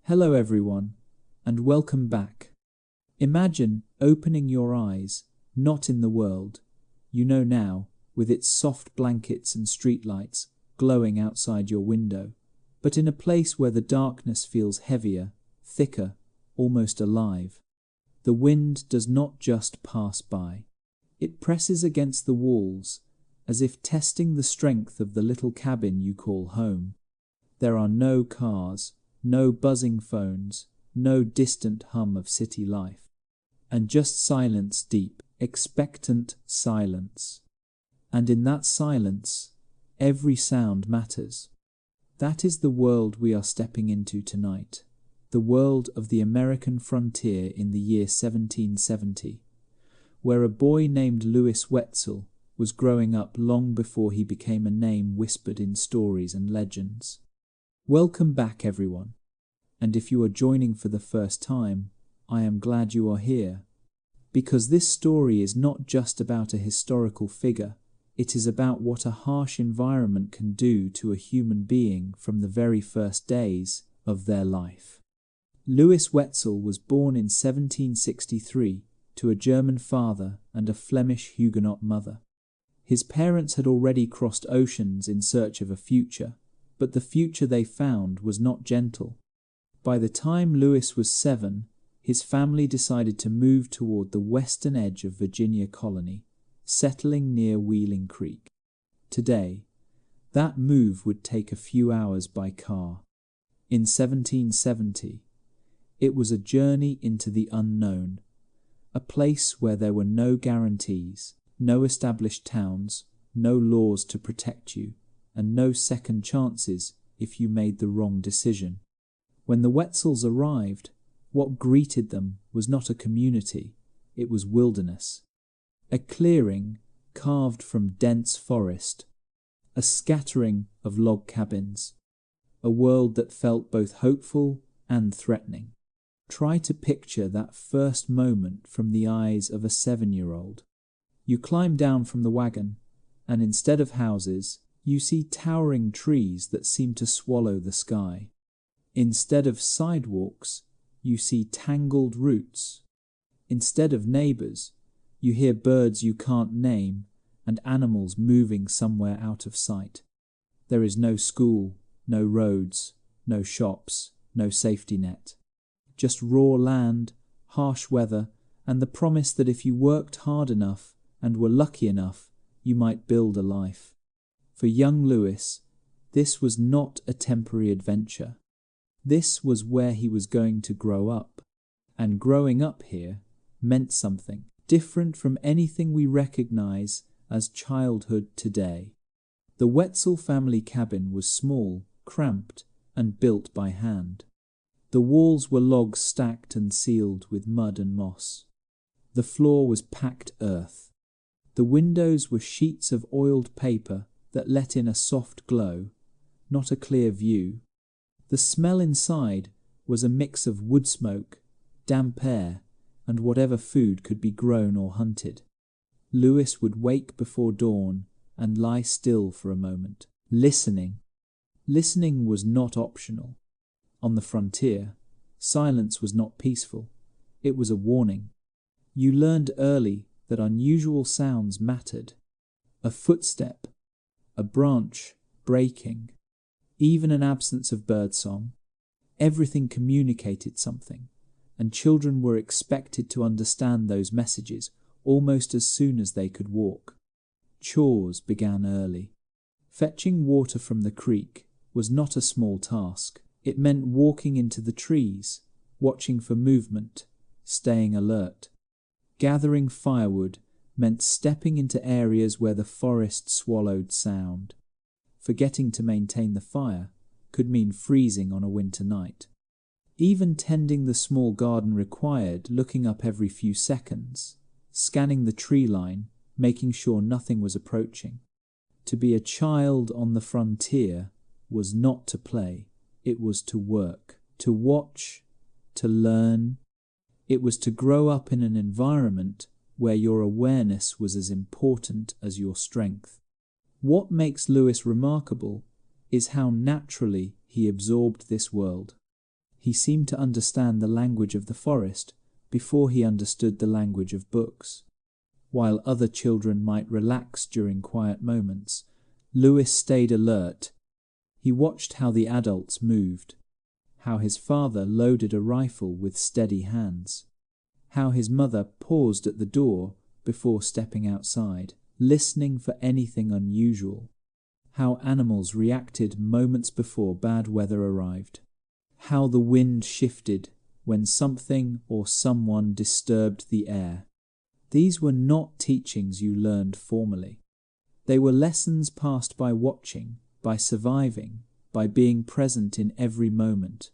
Hello everyone, and welcome back. Imagine opening your eyes, not in the world, you know now, with its soft blankets and streetlights glowing outside your window, but in a place where the darkness feels heavier, thicker, almost alive. The wind does not just pass by. It presses against the walls, as if testing the strength of the little cabin you call home. There are no cars, no buzzing phones, no distant hum of city life, and just silence, deep, expectant silence. And in that silence, every sound matters. That is the world we are stepping into tonight, the world of the American frontier in the year 1770, where a boy named Lewis Wetzel was growing up long before he became a name whispered in stories and legends. Welcome back, everyone. And if you are joining for the first time, I am glad you are here. Because this story is not just about a historical figure, it is about what a harsh environment can do to a human being from the very first days of their life. Lewis Wetzel was born in 1763 to a German father and a Flemish Huguenot mother. His parents had already crossed oceans in search of a future, but the future they found was not gentle. By the time Lewis was 7, his family decided to move toward the western edge of Virginia colony, settling near Wheeling Creek. Today, that move would take a few hours by car. In 1770, it was a journey into the unknown, a place where there were no guarantees, no established towns, no laws to protect you, and no second chances if you made the wrong decision. When the Wetzels arrived, what greeted them was not a community, it was wilderness. A clearing carved from dense forest, a scattering of log cabins, a world that felt both hopeful and threatening. Try to picture that first moment from the eyes of a 7-year-old. You climb down from the wagon, and instead of houses, you see towering trees that seem to swallow the sky. Instead of sidewalks, you see tangled roots. Instead of neighbors, you hear birds you can't name and animals moving somewhere out of sight. There is no school, no roads, no shops, no safety net. Just raw land, harsh weather, and the promise that if you worked hard enough and were lucky enough, you might build a life. For young Lewis, this was not a temporary adventure. This was where he was going to grow up. And growing up here meant something different from anything we recognize as childhood today. The Wetzel family cabin was small, cramped, and built by hand. The walls were logs stacked and sealed with mud and moss. The floor was packed earth. The windows were sheets of oiled paper that let in a soft glow, not a clear view. The smell inside was a mix of wood smoke, damp air, and whatever food could be grown or hunted. Lewis would wake before dawn and lie still for a moment, listening. Listening was not optional. On the frontier, silence was not peaceful. It was a warning. You learned early that unusual sounds mattered. A footstep, a branch breaking, even an absence of birdsong. Everything communicated something, and children were expected to understand those messages almost as soon as they could walk. Chores began early. Fetching water from the creek was not a small task. It meant walking into the trees, watching for movement, staying alert. Gathering firewood meant stepping into areas where the forest swallowed sound. Forgetting to maintain the fire could mean freezing on a winter night. Even tending the small garden required looking up every few seconds, scanning the tree line, making sure nothing was approaching. To be a child on the frontier was not to play, it was to work, to watch, to learn. It was to grow up in an environment where your awareness was as important as your strength. What makes Lewis remarkable is how naturally he absorbed this world. He seemed to understand the language of the forest before he understood the language of books. While other children might relax during quiet moments, Lewis stayed alert. He watched how the adults moved, how his father loaded a rifle with steady hands, how his mother paused at the door before stepping outside, listening for anything unusual, how animals reacted moments before bad weather arrived, how the wind shifted when something or someone disturbed the air. These were not teachings you learned formally. They were lessons passed by watching, by surviving, by being present in every moment.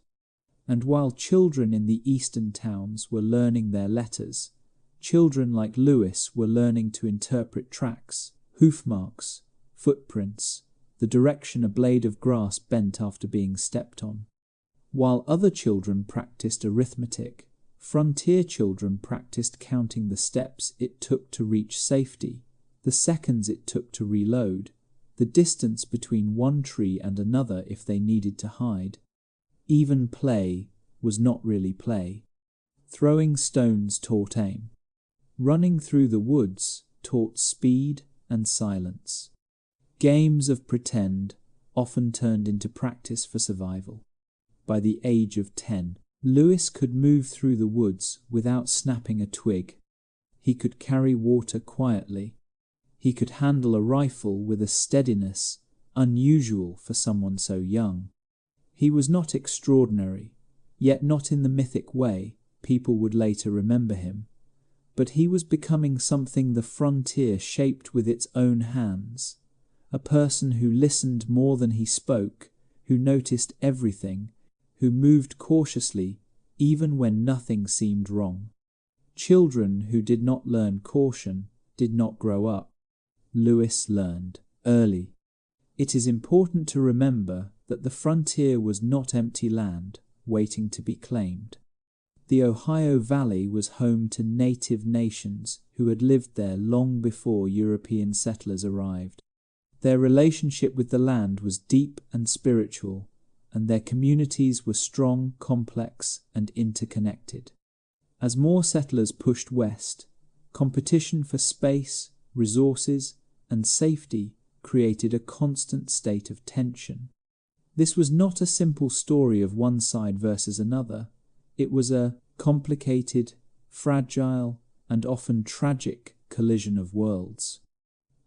And while children in the eastern towns were learning their letters, children like Lewis were learning to interpret tracks, hoof marks, footprints, the direction a blade of grass bent after being stepped on. While other children practiced arithmetic, frontier children practiced counting the steps it took to reach safety, the seconds it took to reload, the distance between one tree and another if they needed to hide. Even play was not really play. Throwing stones taught aim. Running through the woods taught speed and silence. Games of pretend often turned into practice for survival. By the age of 10, Lewis could move through the woods without snapping a twig. He could carry water quietly. He could handle a rifle with a steadiness unusual for someone so young. He was not extraordinary, yet not in the mythic way people would later remember him. But he was becoming something the frontier shaped with its own hands, a person who listened more than he spoke, who noticed everything, who moved cautiously even when nothing seemed wrong. Children who did not learn caution did not grow up. Lewis learned early. It is important to remember that the frontier was not empty land waiting to be claimed. The Ohio Valley was home to native nations who had lived there long before European settlers arrived. Their relationship with the land was deep and spiritual, and their communities were strong, complex, and interconnected. As more settlers pushed west, competition for space, resources, and safety created a constant state of tension. This was not a simple story of one side versus another. It was a complicated, fragile, and often tragic collision of worlds.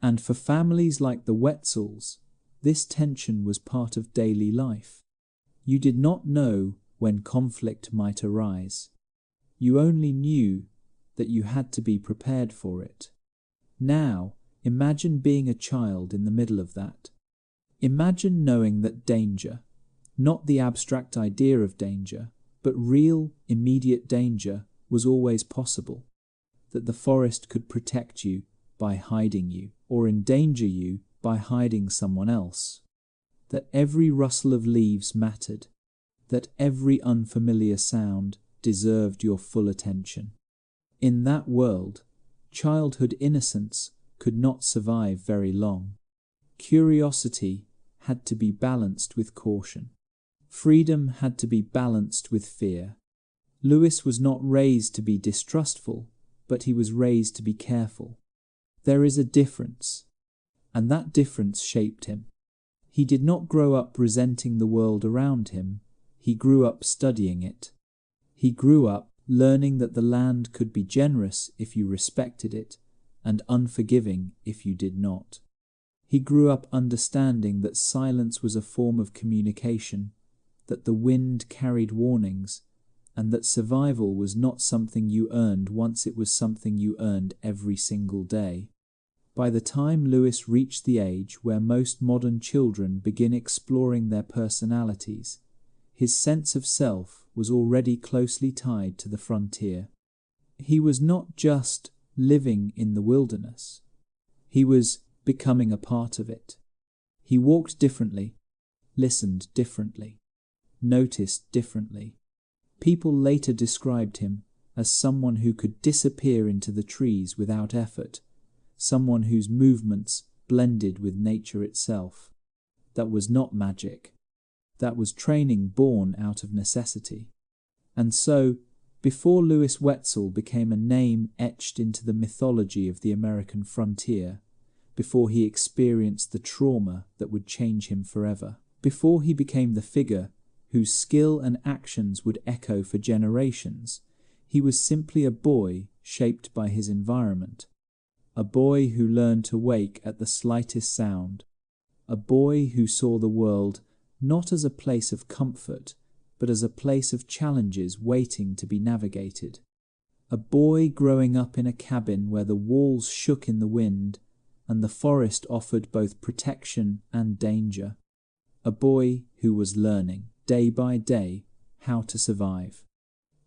And for families like the Wetzels, this tension was part of daily life. You did not know when conflict might arise. You only knew that you had to be prepared for it. Now, imagine being a child in the middle of that. Imagine knowing that danger, not the abstract idea of danger, but real, immediate danger was always possible, that the forest could protect you by hiding you, or endanger you by hiding someone else, that every rustle of leaves mattered, that every unfamiliar sound deserved your full attention. In that world, childhood innocence could not survive very long. Curiosity had to be balanced with caution. Freedom had to be balanced with fear. Lewis was not raised to be distrustful, but he was raised to be careful. There is a difference, and that difference shaped him. He did not grow up resenting the world around him. He grew up studying it. He grew up learning that the land could be generous if you respected it, and unforgiving if you did not. He grew up understanding that silence was a form of communication, that the wind carried warnings, and that survival was not something you earned once, it was something you earned every single day. By the time Lewis reached the age where most modern children begin exploring their personalities, his sense of self was already closely tied to the frontier. He was not just living in the wilderness. He was becoming a part of it. He walked differently, listened differently, noticed differently. People later described him as someone who could disappear into the trees without effort, someone whose movements blended with nature itself. That was not magic. That was training born out of necessity. And so, before Lewis Wetzel became a name etched into the mythology of the American frontier, before he experienced the trauma that would change him forever, before he became the figure whose skill and actions would echo for generations, he was simply a boy shaped by his environment. A boy who learned to wake at the slightest sound. A boy who saw the world not as a place of comfort, but as a place of challenges waiting to be navigated. A boy growing up in a cabin where the walls shook in the wind and the forest offered both protection and danger. A boy who was learning, day by day, how to survive.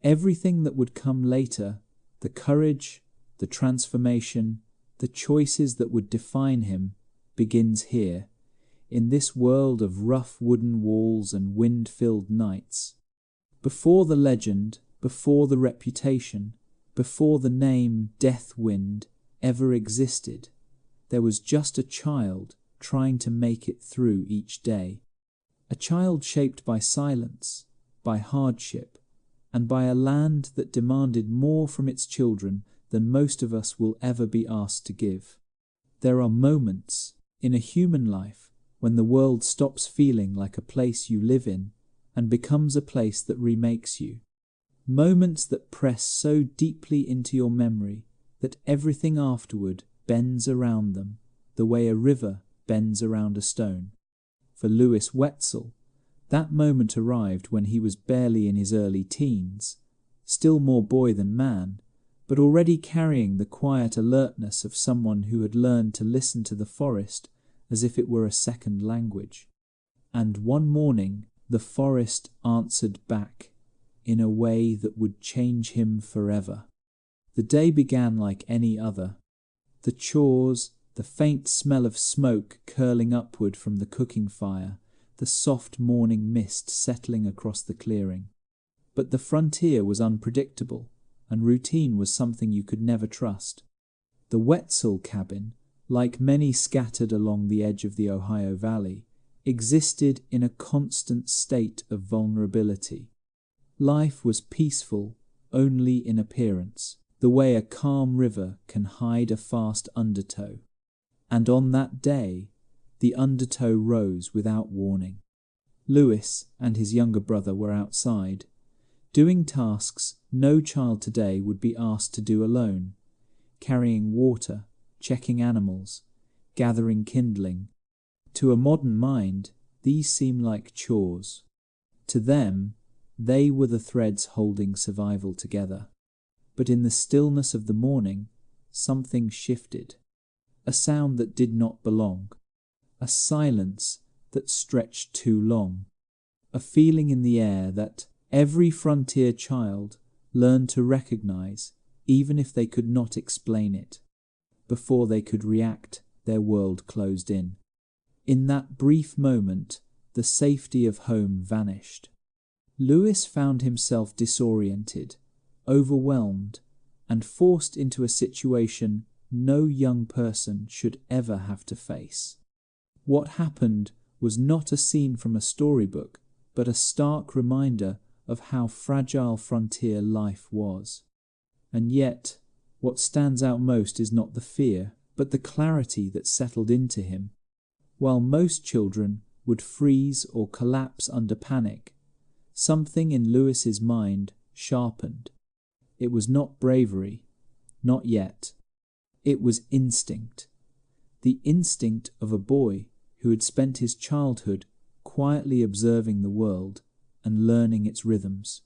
Everything that would come later, the courage, the transformation, the choices that would define him, begins here, in this world of rough wooden walls and wind-filled nights. Before the legend, before the reputation, before the name Deathwind ever existed, there was just a child trying to make it through each day. A child shaped by silence, by hardship, and by a land that demanded more from its children than most of us will ever be asked to give. There are moments in a human life when the world stops feeling like a place you live in and becomes a place that remakes you. Moments that press so deeply into your memory that everything afterward bends around them, the way a river bends around a stone. For Lewis Wetzel, that moment arrived when he was barely in his early teens, still more boy than man, but already carrying the quiet alertness of someone who had learned to listen to the forest as if it were a second language. And one morning the forest answered back in a way that would change him forever. The day began like any other. The chores, the faint smell of smoke curling upward from the cooking fire, the soft morning mist settling across the clearing. But the frontier was unpredictable, and routine was something you could never trust. The Wetzel cabin, like many scattered along the edge of the Ohio Valley, existed in a constant state of vulnerability. Life was peaceful only in appearance, the way a calm river can hide a fast undertow. And on that day, the undertow rose without warning. Lewis and his younger brother were outside, doing tasks no child today would be asked to do alone, carrying water, checking animals, gathering kindling. To a modern mind, these seem like chores. To them, they were the threads holding survival together. But in the stillness of the morning, something shifted. A sound that did not belong. A silence that stretched too long. A feeling in the air that every frontier child learned to recognize, even if they could not explain it. Before they could react, their world closed in. In that brief moment, the safety of home vanished. Lewis found himself disoriented, overwhelmed, and forced into a situation no young person should ever have to face. What happened was not a scene from a storybook, but a stark reminder of how fragile frontier life was. And yet, what stands out most is not the fear, but the clarity that settled into him. While most children would freeze or collapse under panic, something in Lewis's mind sharpened. It was not bravery, not yet. It was instinct. The instinct of a boy who had spent his childhood quietly observing the world and learning its rhythms.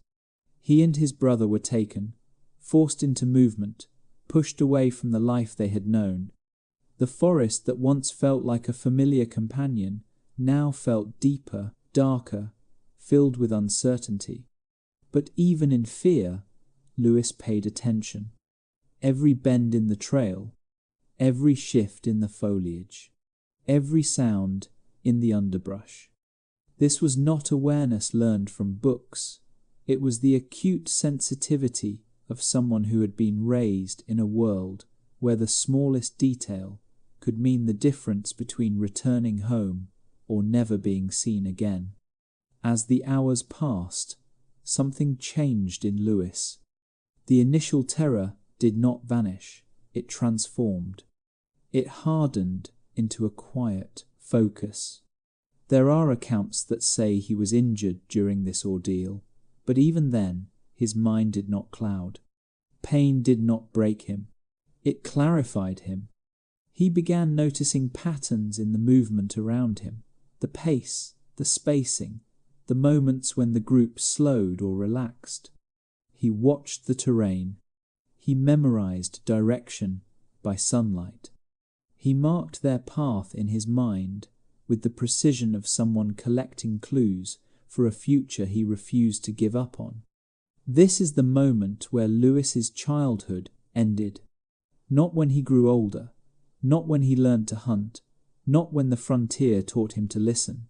He and his brother were taken, forced into movement, pushed away from the life they had known. The forest that once felt like a familiar companion now felt deeper, darker, filled with uncertainty. But even in fear, Lewis paid attention. Every bend in the trail, every shift in the foliage, every sound in the underbrush. This was not awareness learned from books. It was the acute sensitivity of someone who had been raised in a world where the smallest detail could mean the difference between returning home or never being seen again. As the hours passed, something changed in Lewis. The initial terror did not vanish, it transformed. It hardened into a quiet focus. There are accounts that say he was injured during this ordeal, but even then, his mind did not cloud. Pain did not break him. It clarified him. He began noticing patterns in the movement around him, the pace, the spacing, the moments when the group slowed or relaxed. He watched the terrain. He memorized direction by sunlight. He marked their path in his mind with the precision of someone collecting clues for a future he refused to give up on. This is the moment where Lewis's childhood ended. Not when he grew older, not when he learned to hunt, not when the frontier taught him to listen,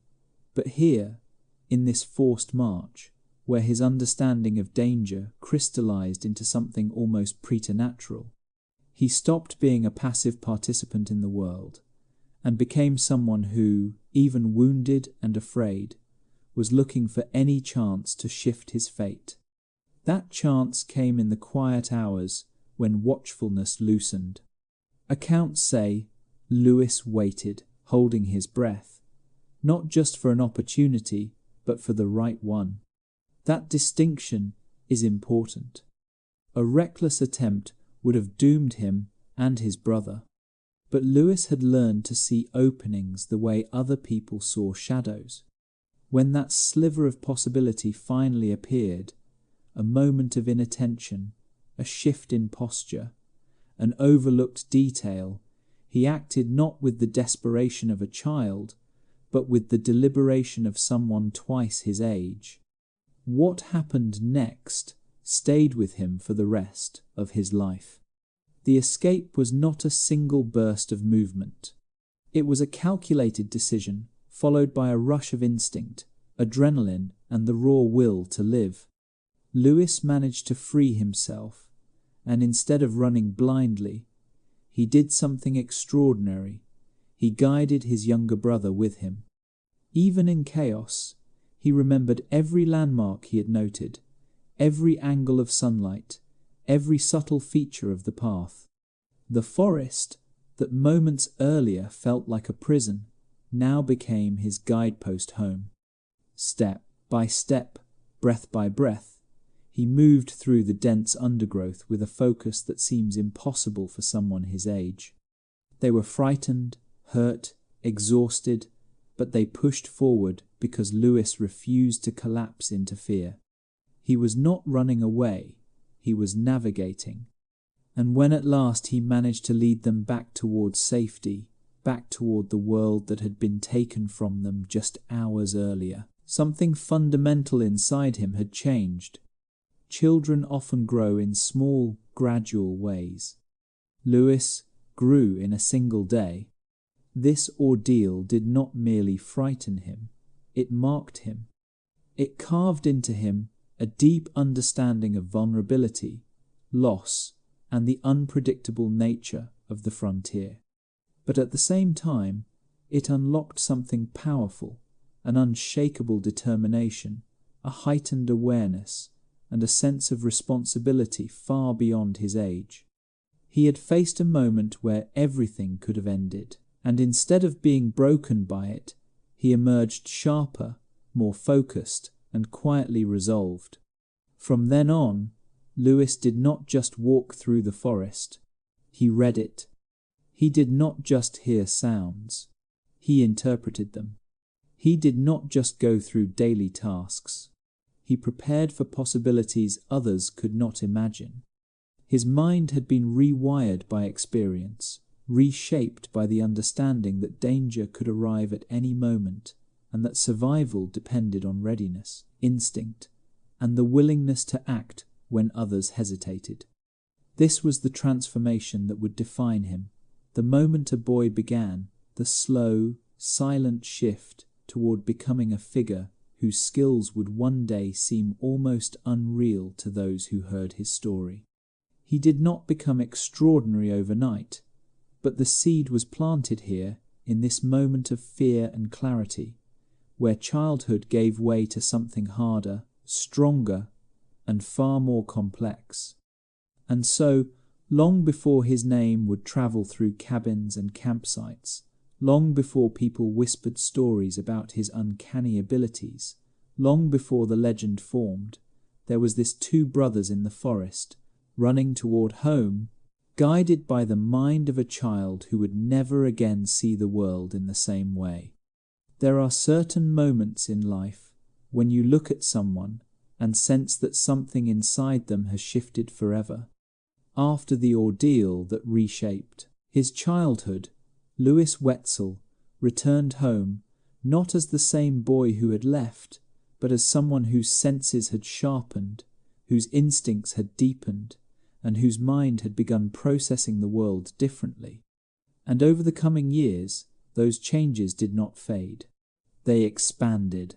but here, in this forced march, where his understanding of danger crystallized into something almost preternatural. He stopped being a passive participant in the world and became someone who, even wounded and afraid, was looking for any chance to shift his fate. That chance came in the quiet hours when watchfulness loosened. Accounts say Lewis waited, holding his breath, not just for an opportunity, but for the right one. That distinction is important. A reckless attempt would have doomed him and his brother. But Lewis had learned to see openings the way other people saw shadows. When that sliver of possibility finally appeared, a moment of inattention, a shift in posture, an overlooked detail, he acted not with the desperation of a child, but with the deliberation of someone twice his age. What happened next stayed with him for the rest of his life. The escape was not a single burst of movement. It was a calculated decision, followed by a rush of instinct, adrenaline, and the raw will to live. Lewis managed to free himself, and instead of running blindly, he did something extraordinary. He guided his younger brother with him. Even in chaos, he remembered every landmark he had noted, every angle of sunlight, every subtle feature of the path. The forest, that moments earlier felt like a prison, now became his guidepost home. Step by step, breath by breath, he moved through the dense undergrowth with a focus that seems impossible for someone his age. They were frightened, hurt, exhausted, but they pushed forward because Lewis refused to collapse into fear. He was not running away, he was navigating. And when at last he managed to lead them back towards safety, back toward the world that had been taken from them just hours earlier, something fundamental inside him had changed. Children often grow in small, gradual ways. Lewis grew in a single day. This ordeal did not merely frighten him, it marked him. It carved into him a deep understanding of vulnerability, loss, and the unpredictable nature of the frontier. But at the same time, it unlocked something powerful, an unshakable determination, a heightened awareness, and a sense of responsibility far beyond his age. He had faced a moment where everything could have ended, and instead of being broken by it, he emerged sharper, more focused, and quietly resolved. From then on, Lewis did not just walk through the forest, he read it. He did not just hear sounds, he interpreted them. He did not just go through daily tasks, he prepared for possibilities others could not imagine. His mind had been rewired by experience, reshaped by the understanding that danger could arrive at any moment, and that survival depended on readiness, instinct, and the willingness to act when others hesitated. This was the transformation that would define him. The moment a boy began, the slow, silent shift toward becoming a figure whose skills would one day seem almost unreal to those who heard his story. He did not become extraordinary overnight, but the seed was planted here in this moment of fear and clarity, where childhood gave way to something harder, stronger, and far more complex. And so, long before his name would travel through cabins and campsites, long before people whispered stories about his uncanny abilities, long before the legend formed, there was this two brothers in the forest, running toward home, guided by the mind of a child who would never again see the world in the same way. There are certain moments in life when you look at someone and sense that something inside them has shifted forever. After the ordeal that reshaped his childhood, Lewis Wetzel returned home not as the same boy who had left, but as someone whose senses had sharpened, whose instincts had deepened, and whose mind had begun processing the world differently. And over the coming years, those changes did not fade. They expanded.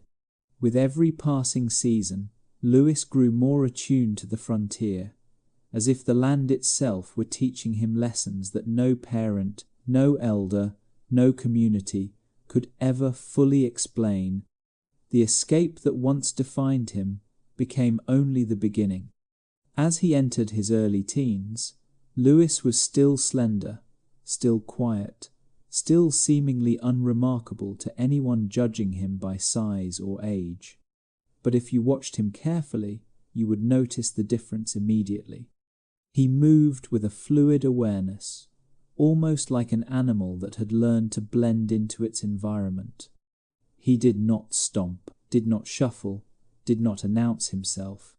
With every passing season, Lewis grew more attuned to the frontier, as if the land itself were teaching him lessons that no parent, no elder, no community could ever fully explain. The escape that once defined him became only the beginning. As he entered his early teens, Lewis was still slender, still quiet, still seemingly unremarkable to anyone judging him by size or age. But if you watched him carefully, you would notice the difference immediately. He moved with a fluid awareness, almost like an animal that had learned to blend into its environment. He did not stomp, did not shuffle, did not announce himself.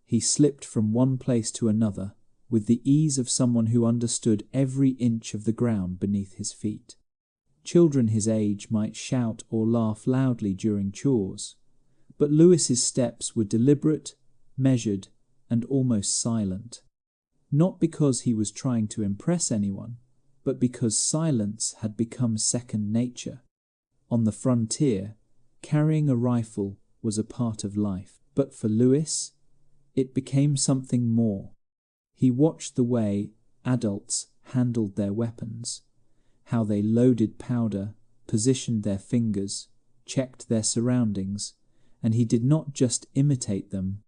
He slipped from one place to another with the ease of someone who understood every inch of the ground beneath his feet. Children his age might shout or laugh loudly during chores, but Lewis's steps were deliberate, measured, and almost silent. Not because he was trying to impress anyone, but because silence had become second nature. On the frontier, carrying a rifle was a part of life, but for Lewis, it became something more. He watched the way adults handled their weapons, how they loaded powder, positioned their fingers, checked their surroundings, and he did not just imitate them.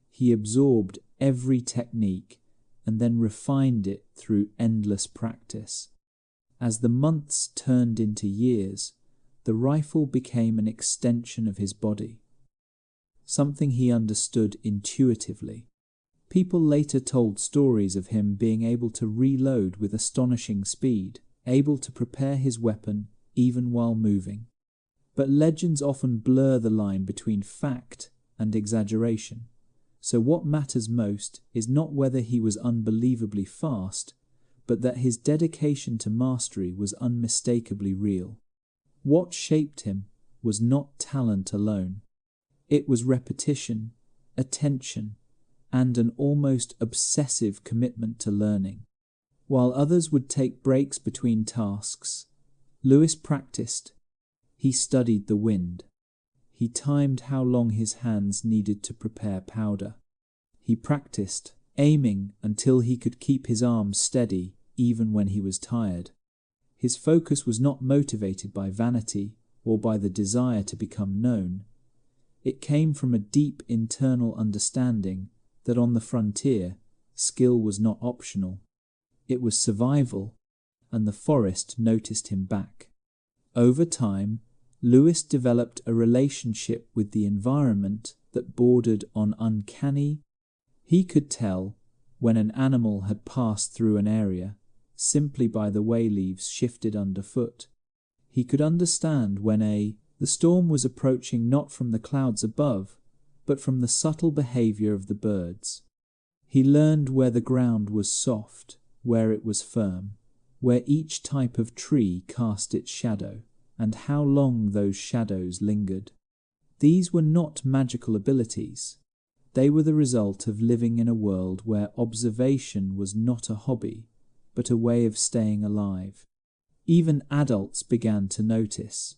He absorbed every technique and then refined it through endless practice. As the months turned into years, the rifle became an extension of his body, something he understood intuitively. People later told stories of him being able to reload with astonishing speed, able to prepare his weapon even while moving. But legends often blur the line between fact and exaggeration. So what matters most is not whether he was unbelievably fast, but that his dedication to mastery was unmistakably real. What shaped him was not talent alone. It was repetition, attention, and an almost obsessive commitment to learning. While others would take breaks between tasks, Lewis practiced. He studied the wind. He timed how long his hands needed to prepare powder. He practiced, aiming until he could keep his arms steady even when he was tired. His focus was not motivated by vanity or by the desire to become known. It came from a deep internal understanding that on the frontier, skill was not optional. It was survival, and the forest noticed him back. Over time, Lewis developed a relationship with the environment that bordered on uncanny. He could tell when an animal had passed through an area simply by the way leaves shifted underfoot. He could understand when the storm was approaching not from the clouds above, but from the subtle behavior of the birds. He learned where the ground was soft, where it was firm, where each type of tree cast its shadow, and how long those shadows lingered. These were not magical abilities. They were the result of living in a world where observation was not a hobby, but a way of staying alive. Even adults began to notice.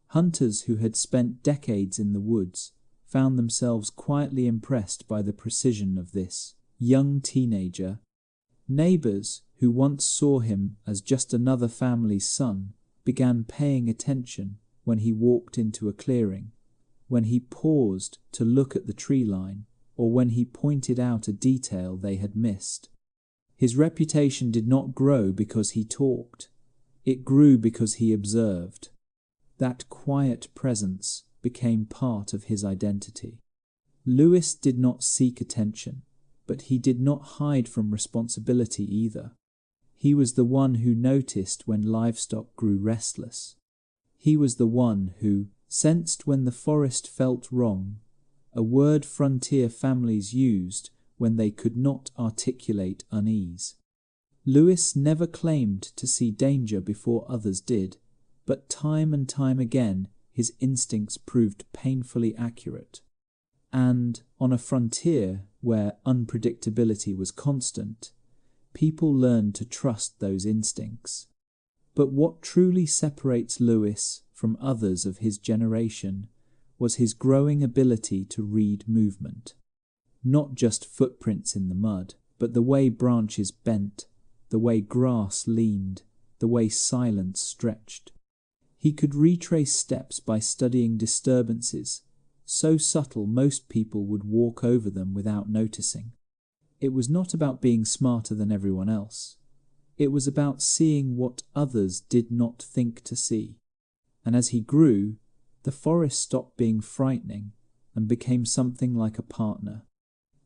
Hunters who had spent decades in the woods found themselves quietly impressed by the precision of this young teenager. Neighbors who once saw him as just another family's son began paying attention when he walked into a clearing, when he paused to look at the tree line, or when he pointed out a detail they had missed. His reputation did not grow because he talked. It grew because he observed. That quiet presence became part of his identity. Lewis did not seek attention, but he did not hide from responsibility either. He was the one who noticed when livestock grew restless. He was the one who sensed when the forest felt wrong, a word frontier families used when they could not articulate unease. Lewis never claimed to see danger before others did, but time and time again his instincts proved painfully accurate. And on a frontier where unpredictability was constant, people learned to trust those instincts. But what truly separates Lewis from others of his generation was his growing ability to read movement. Not just footprints in the mud, but the way branches bent, the way grass leaned, the way silence stretched. He could retrace steps by studying disturbances, so subtle most people would walk over them without noticing. It was not about being smarter than everyone else. It was about seeing what others did not think to see. And as he grew, the forest stopped being frightening and became something like a partner.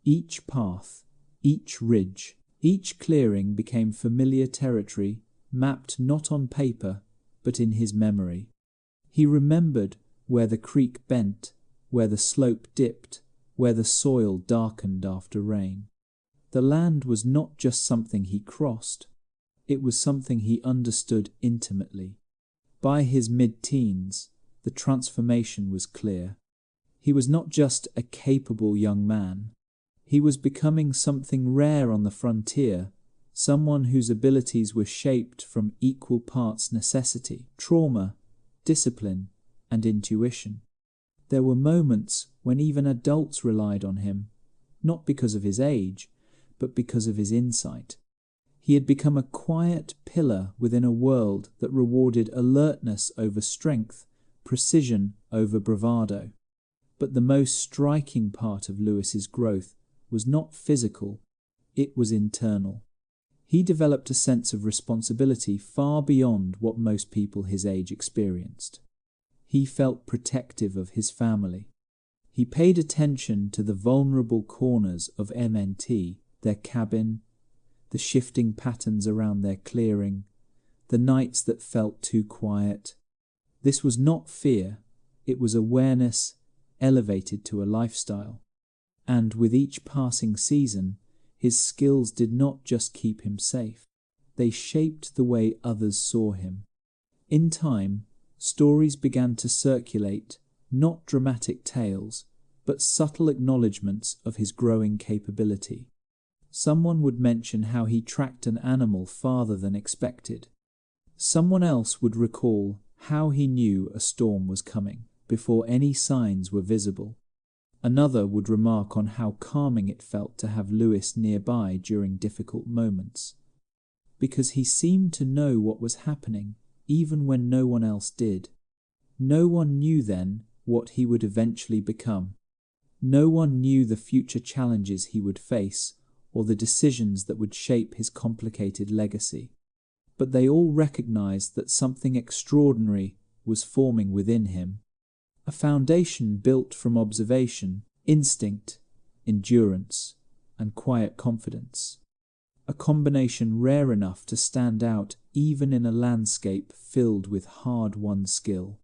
Each path, each ridge, each clearing became familiar territory, mapped not on paper, but in his memory. He remembered where the creek bent, where the slope dipped, where the soil darkened after rain. The land was not just something he crossed, it was something he understood intimately. By his mid-teens, the transformation was clear. He was not just a capable young man. He was becoming something rare on the frontier, someone whose abilities were shaped from equal parts necessity, trauma, discipline, and intuition. There were moments when even adults relied on him, not because of his age, but because of his insight. He had become a quiet pillar within a world that rewarded alertness over strength, precision over bravado. But the most striking part of Lewis's growth was not physical, it was internal. He developed a sense of responsibility far beyond what most people his age experienced. He felt protective of his family. He paid attention to the vulnerable corners of MNT, their cabin, the shifting patterns around their clearing, the nights that felt too quiet. This was not fear, it was awareness elevated to a lifestyle. And with each passing season, his skills did not just keep him safe, they shaped the way others saw him. In time, stories began to circulate, not dramatic tales, but subtle acknowledgements of his growing capability. Someone would mention how he tracked an animal farther than expected. Someone else would recall how he knew a storm was coming before any signs were visible. Another would remark on how calming it felt to have Lewis nearby during difficult moments, because he seemed to know what was happening even when no one else did. No one knew then what he would eventually become. No one knew the future challenges he would face or the decisions that would shape his complicated legacy. But they all recognized that something extraordinary was forming within him. A foundation built from observation, instinct, endurance, and quiet confidence. A combination rare enough to stand out even in a landscape filled with hard-won skill.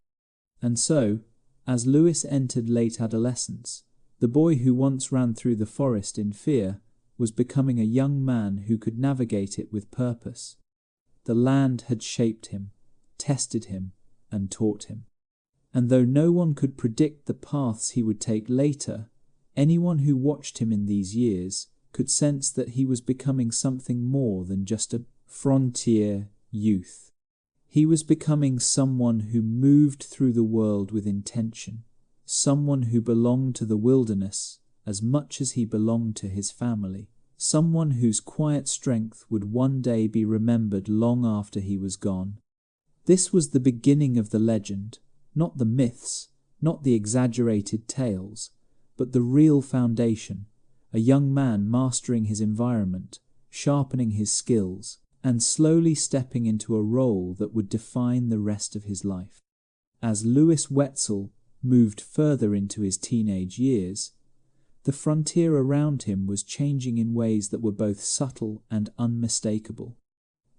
And so, as Lewis entered late adolescence, the boy who once ran through the forest in fear was becoming a young man who could navigate it with purpose. The land had shaped him, tested him, and taught him. And though no one could predict the paths he would take later, anyone who watched him in these years could sense that he was becoming something more than just a frontier youth. He was becoming someone who moved through the world with intention, someone who belonged to the wilderness as much as he belonged to his family, someone whose quiet strength would one day be remembered long after he was gone. This was the beginning of the legend, not the myths, not the exaggerated tales, but the real foundation, a young man mastering his environment, sharpening his skills, and slowly stepping into a role that would define the rest of his life. As Lewis Wetzel moved further into his teenage years, the frontier around him was changing in ways that were both subtle and unmistakable.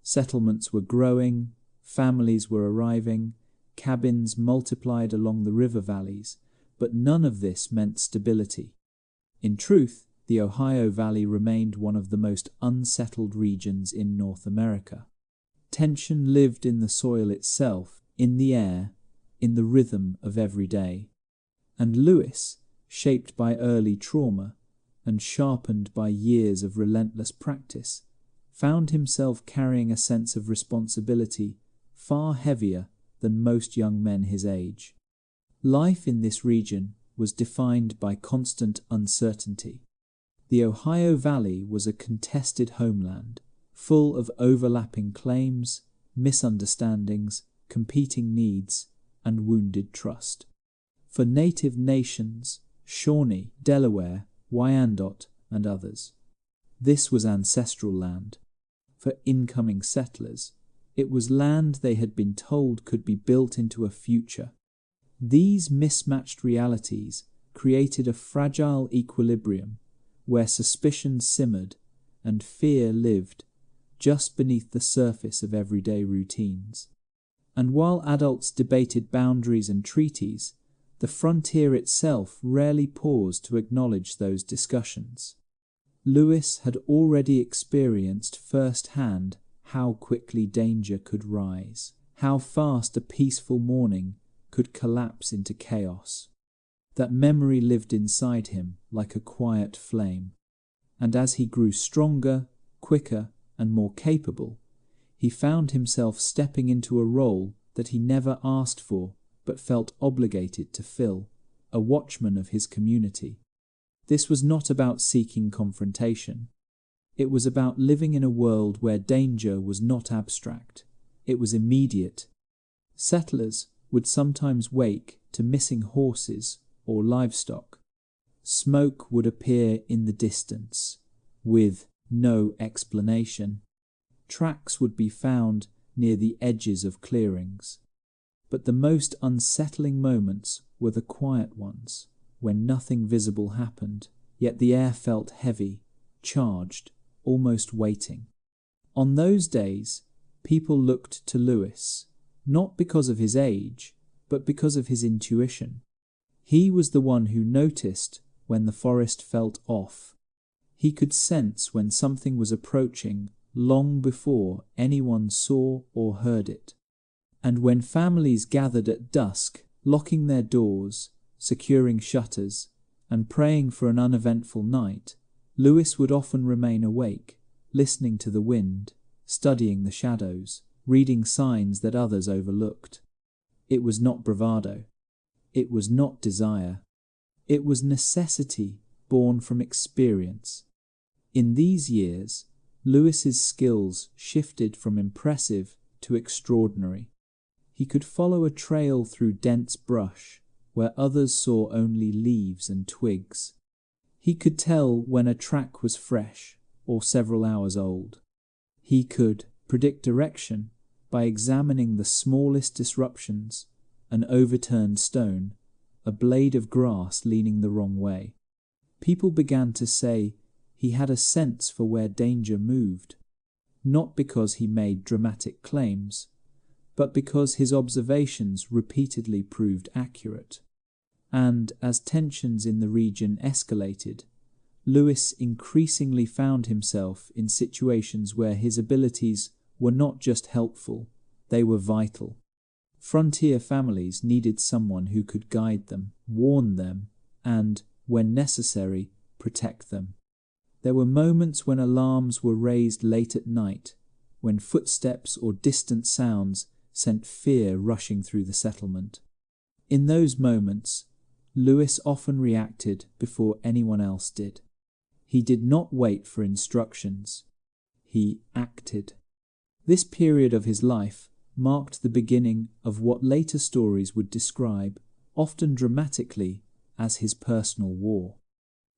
Settlements were growing, families were arriving, cabins multiplied along the river valleys, but none of this meant stability. In truth, the Ohio Valley remained one of the most unsettled regions in North America. Tension lived in the soil itself, in the air, in the rhythm of every day. And Lewis, shaped by early trauma and sharpened by years of relentless practice, found himself carrying a sense of responsibility far heavier than most young men his age. Life in this region was defined by constant uncertainty. The Ohio Valley was a contested homeland, full of overlapping claims, misunderstandings, competing needs, and wounded trust. For native nations, Shawnee, Delaware, Wyandot, and others, this was ancestral land. For incoming settlers, it was land they had been told could be built into a future. These mismatched realities created a fragile equilibrium where suspicion simmered and fear lived just beneath the surface of everyday routines. And while adults debated boundaries and treaties, the frontier itself rarely paused to acknowledge those discussions. Lewis had already experienced firsthand how quickly danger could rise, how fast a peaceful morning could collapse into chaos. That memory lived inside him like a quiet flame, and as he grew stronger, quicker, and more capable, he found himself stepping into a role that he never asked for but felt obligated to fill, a watchman of his community. This was not about seeking confrontation. It was about living in a world where danger was not abstract. It was immediate. Settlers would sometimes wake to missing horses or livestock. Smoke would appear in the distance, with no explanation. Tracks would be found near the edges of clearings. But the most unsettling moments were the quiet ones, when nothing visible happened, yet the air felt heavy, charged, almost waiting. On those days, people looked to Lewis, not because of his age, but because of his intuition. He was the one who noticed when the forest felt off. He could sense when something was approaching long before anyone saw or heard it. And when families gathered at dusk, locking their doors, securing shutters, and praying for an uneventful night, Lewis would often remain awake, listening to the wind, studying the shadows, reading signs that others overlooked. It was not bravado. It was not desire. It was necessity born from experience. In these years, Lewis's skills shifted from impressive to extraordinary. He could follow a trail through dense brush where others saw only leaves and twigs. He could tell when a track was fresh or several hours old. He could predict direction by examining the smallest disruptions, an overturned stone, a blade of grass leaning the wrong way. People began to say he had a sense for where danger moved, not because he made dramatic claims, but because his observations repeatedly proved accurate. And as tensions in the region escalated, Lewis increasingly found himself in situations where his abilities were not just helpful, they were vital. Frontier families needed someone who could guide them, warn them, and, when necessary, protect them. There were moments when alarms were raised late at night, when footsteps or distant sounds sent fear rushing through the settlement. In those moments, Lewis often reacted before anyone else did. He did not wait for instructions. He acted. This period of his life marked the beginning of what later stories would describe often dramatically, as his personal war.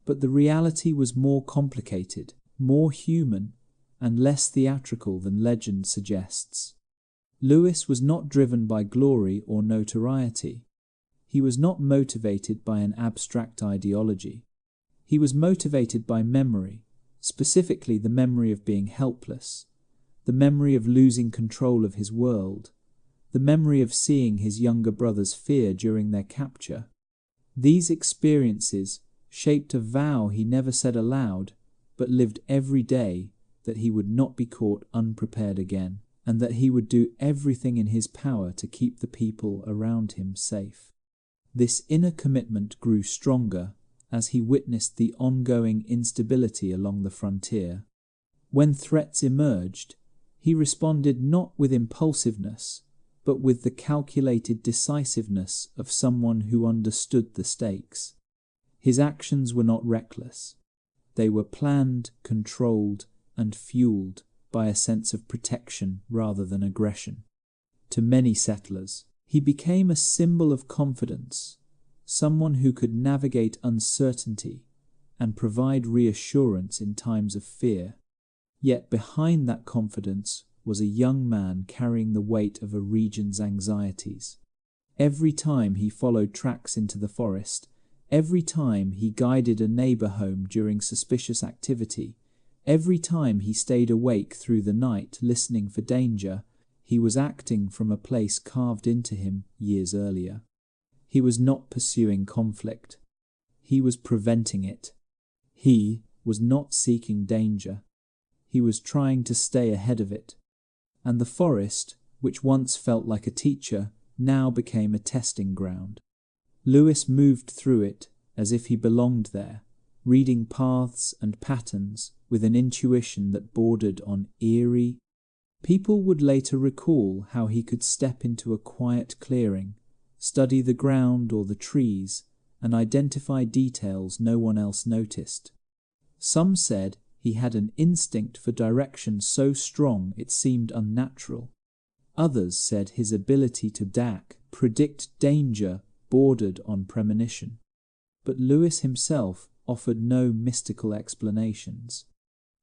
But the reality was more complicated, more human, and less theatrical than legend suggests. Lewis was not driven by glory or notoriety. He was not motivated by an abstract ideology. He was motivated by memory, specifically the memory of being helpless, the memory of losing control of his world, the memory of seeing his younger brother's fear during their capture. These experiences shaped a vow he never said aloud, but lived every day, that he would not be caught unprepared again, and that he would do everything in his power to keep the people around him safe. This inner commitment grew stronger as he witnessed the ongoing instability along the frontier. When threats emerged, he responded not with impulsiveness, but with the calculated decisiveness of someone who understood the stakes. His actions were not reckless. They were planned, controlled, and fueled by a sense of protection rather than aggression. To many settlers, he became a symbol of confidence, someone who could navigate uncertainty and provide reassurance in times of fear. Yet behind that confidence was a young man carrying the weight of a region's anxieties. Every time he followed tracks into the forest, every time he guided a neighbor home during suspicious activity, every time he stayed awake through the night listening for danger, he was acting from a place carved into him years earlier. He was not pursuing conflict. He was preventing it. He was not seeking danger. He was trying to stay ahead of it. And the forest, which once felt like a teacher, now became a testing ground. Lewis moved through it as if he belonged there, reading paths and patterns with an intuition that bordered on eerie. People would later recall how he could step into a quiet clearing, study the ground or the trees, and identify details no one else noticed. Some said he had an instinct for direction so strong it seemed unnatural. Others said his ability to predict danger bordered on premonition. But Lewis himself offered no mystical explanations.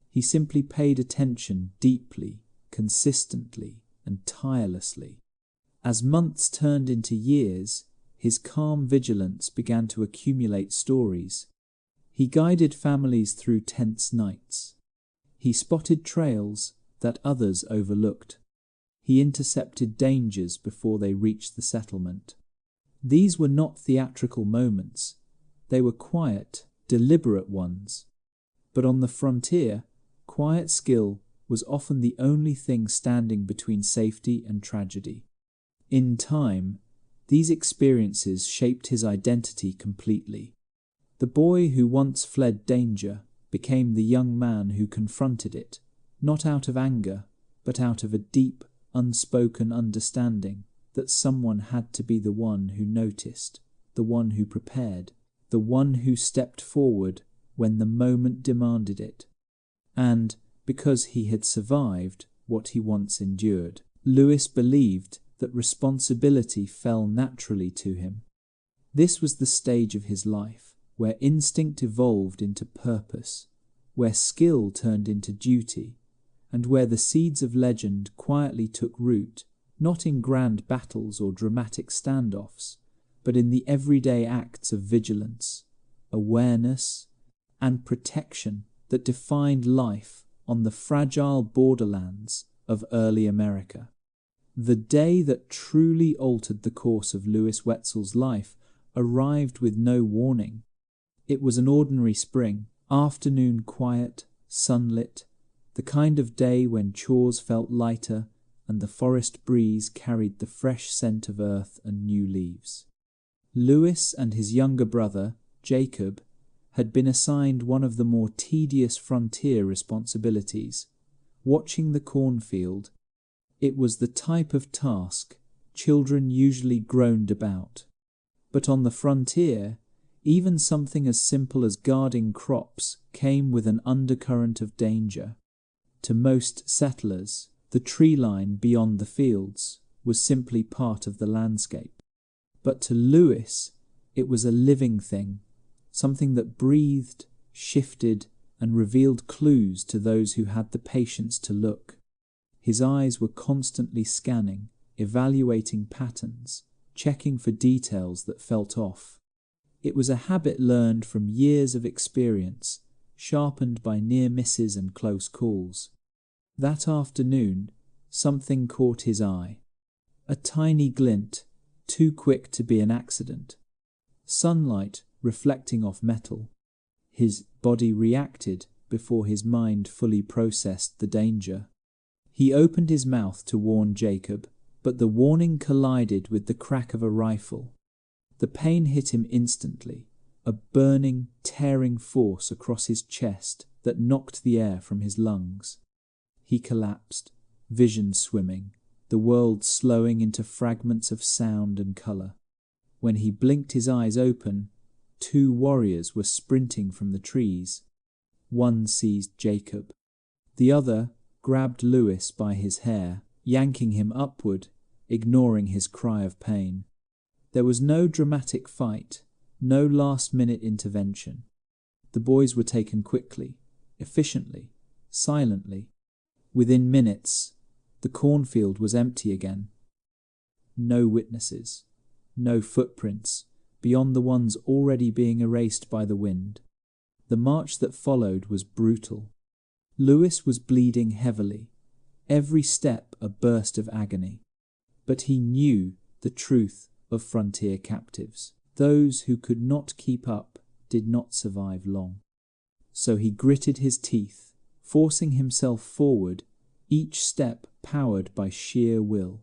He simply paid attention deeply, consistently, and tirelessly. As months turned into years, his calm vigilance began to accumulate stories. He guided families through tense nights. He spotted trails that others overlooked. He intercepted dangers before they reached the settlement. These were not theatrical moments. They were quiet, deliberate ones. But on the frontier, quiet skill was often the only thing standing between safety and tragedy. In time, these experiences shaped his identity completely. The boy who once fled danger became the young man who confronted it, not out of anger, but out of a deep, unspoken understanding that someone had to be the one who noticed, the one who prepared, the one who stepped forward when the moment demanded it. And, because he had survived what he once endured, Lewis believed that responsibility fell naturally to him. This was the stage of his life where instinct evolved into purpose, where skill turned into duty, and where the seeds of legend quietly took root, not in grand battles or dramatic standoffs, but in the everyday acts of vigilance, awareness, and protection that defined life on the fragile borderlands of early America. The day that truly altered the course of Lewis Wetzel's life arrived with no warning. It was an ordinary spring, afternoon quiet, sunlit, the kind of day when chores felt lighter and the forest breeze carried the fresh scent of earth and new leaves. Lewis and his younger brother, Jacob, had been assigned one of the more tedious frontier responsibilities, watching the cornfield. It was the type of task children usually groaned about. But on the frontier, even something as simple as guarding crops came with an undercurrent of danger. To most settlers, the tree line beyond the fields was simply part of the landscape. But to Lewis, it was a living thing, something that breathed, shifted, and revealed clues to those who had the patience to look. His eyes were constantly scanning, evaluating patterns, checking for details that felt off. It was a habit learned from years of experience, sharpened by near misses and close calls. That afternoon, something caught his eye. A tiny glint, too quick to be an accident. Sunlight reflecting off metal. His body reacted before his mind fully processed the danger. He opened his mouth to warn Jacob, but the warning collided with the crack of a rifle. The pain hit him instantly, a burning, tearing force across his chest that knocked the air from his lungs. He collapsed, vision swimming, the world slowing into fragments of sound and colour. When he blinked his eyes open, 2 warriors were sprinting from the trees. One seized Jacob. The other grabbed Lewis by his hair, yanking him upward, ignoring his cry of pain. There was no dramatic fight, no last-minute intervention. The boys were taken quickly, efficiently, silently. Within minutes, the cornfield was empty again. No witnesses, no footprints, beyond the ones already being erased by the wind. The march that followed was brutal. Lewis was bleeding heavily, every step a burst of agony. But he knew the truth of frontier captives. Those who could not keep up did not survive long. So he gritted his teeth, forcing himself forward, each step powered by sheer will.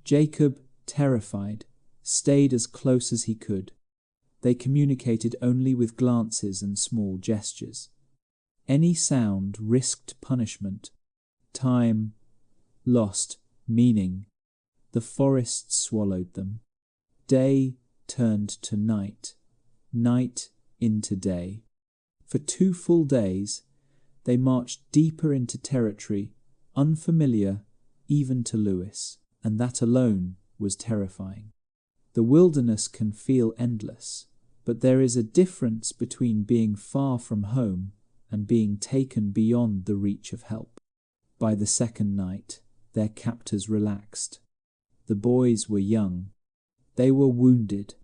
Jacob, terrified, stayed as close as he could. They communicated only with glances and small gestures. Any sound risked punishment. Time lost meaning. The forest swallowed them. Day turned to night, night into day. For 2 full days, they marched deeper into territory, unfamiliar even to Lewis, and that alone was terrifying. The wilderness can feel endless, but there is a difference between being far from home and being taken beyond the reach of help. By the second night, their captors relaxed. The boys were young. They were wounded.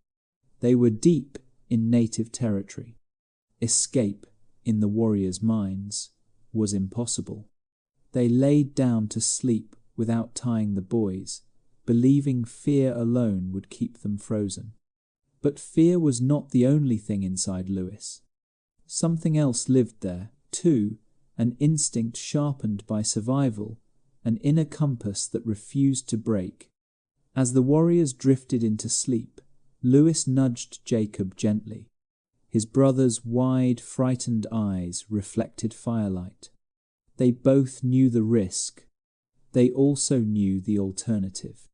They were deep in native territory. Escape, in the warriors' minds, was impossible. They laid down to sleep without tying the boys, believing fear alone would keep them frozen. But fear was not the only thing inside Lewis. Something else lived there, too, an instinct sharpened by survival, an inner compass that refused to break. As the warriors drifted into sleep, Lewis nudged Jacob gently. His brother's wide, frightened eyes reflected firelight. They both knew the risk. They also knew the alternative.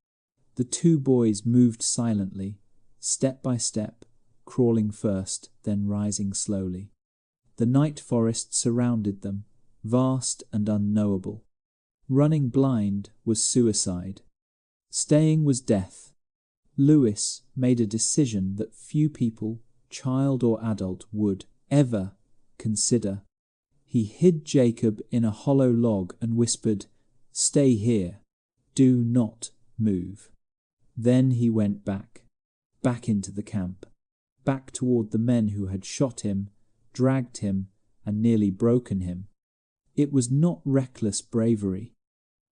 The 2 boys moved silently, step by step, crawling first, then rising slowly. The night forest surrounded them, vast and unknowable. Running blind was suicide. Staying was death. Lewis made a decision that few people, child or adult, would ever consider. He hid Jacob in a hollow log and whispered, "Stay here. Do not move." Then he went back into the camp, back toward the men who had shot him, dragged him, and nearly broken him. It was not reckless bravery.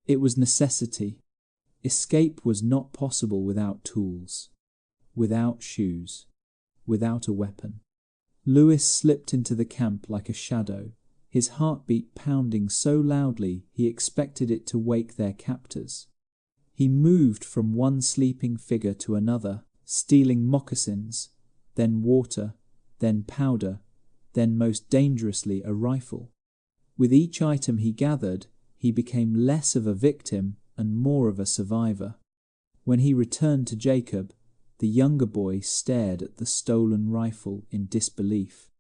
It was necessity. Escape was not possible without tools, without shoes, without a weapon. Lewis slipped into the camp like a shadow, his heartbeat pounding so loudly he expected it to wake their captors. He moved from one sleeping figure to another, stealing moccasins, then water, then powder, then most dangerously a rifle. With each item he gathered, he became less of a victim and more of a survivor. When he returned to Jacob, the younger boy stared at the stolen rifle in disbelief.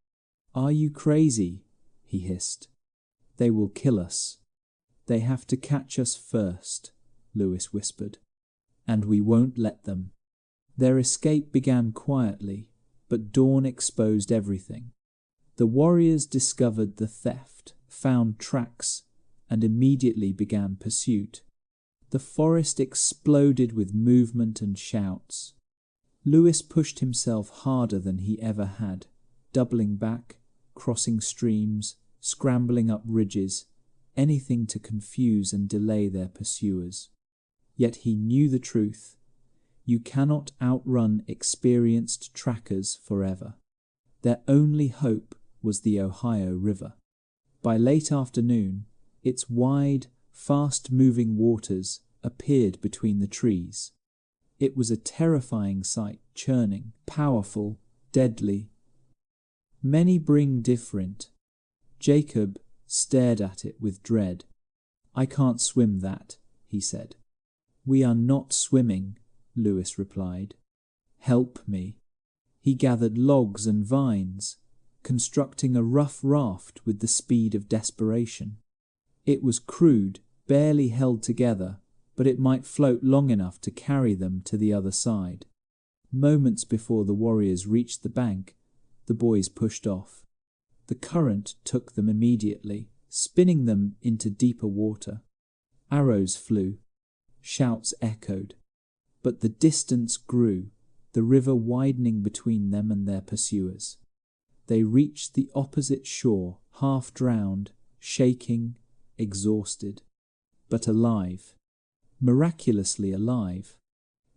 "Are you crazy?" he hissed. "They will kill us." "They have to catch us first," Lewis whispered. "And we won't let them." Their escape began quietly, but dawn exposed everything. The warriors discovered the theft, found tracks, and immediately began pursuit. The forest exploded with movement and shouts. Lewis pushed himself harder than he ever had, doubling back, crossing streams, scrambling up ridges, anything to confuse and delay their pursuers. Yet he knew the truth. You cannot outrun experienced trackers forever. Their only hope was the Ohio River. By late afternoon, its wide, fast-moving waters appeared between the trees. It was a terrifying sight, churning, powerful, deadly. Many bring different. Jacob stared at it with dread. "I can't swim that," he said. "We are not swimming," Lewis replied. "Help me." He gathered logs and vines, constructing a rough raft with the speed of desperation. It was crude, barely held together, but it might float long enough to carry them to the other side. Moments before the warriors reached the bank, the boys pushed off. The current took them immediately, spinning them into deeper water. Arrows flew. Shouts echoed. But the distance grew, the river widening between them and their pursuers. They reached the opposite shore, half drowned, shaking, exhausted, but alive. Miraculously alive.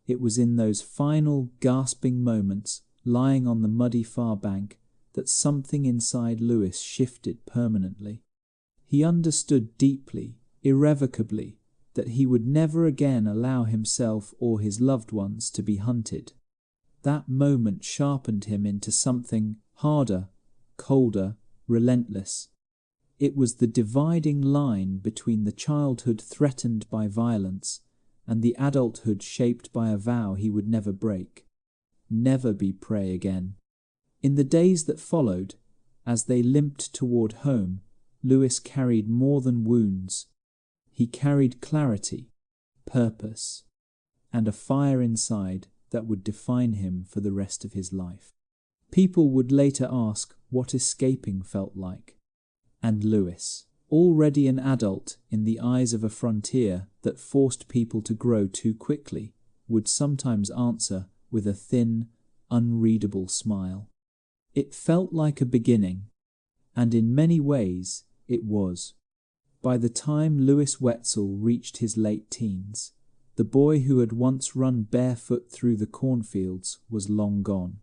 It was in those final gasping moments, lying on the muddy far bank, that something inside Lewis shifted permanently. He understood deeply, irrevocably, that he would never again allow himself or his loved ones to be hunted. That moment sharpened him into something harder, colder, relentless. It was the dividing line between the childhood threatened by violence and the adulthood shaped by a vow he would never break. Never be prey again. In the days that followed, as they limped toward home, Lewis carried more than wounds. He carried clarity, purpose, and a fire inside that would define him for the rest of his life. People would later ask what escaping felt like. And Lewis, already an adult in the eyes of a frontier that forced people to grow too quickly, would sometimes answer with a thin, unreadable smile. It felt like a beginning, and in many ways it was. By the time Lewis Wetzel reached his late teens, the boy who had once run barefoot through the cornfields was long gone.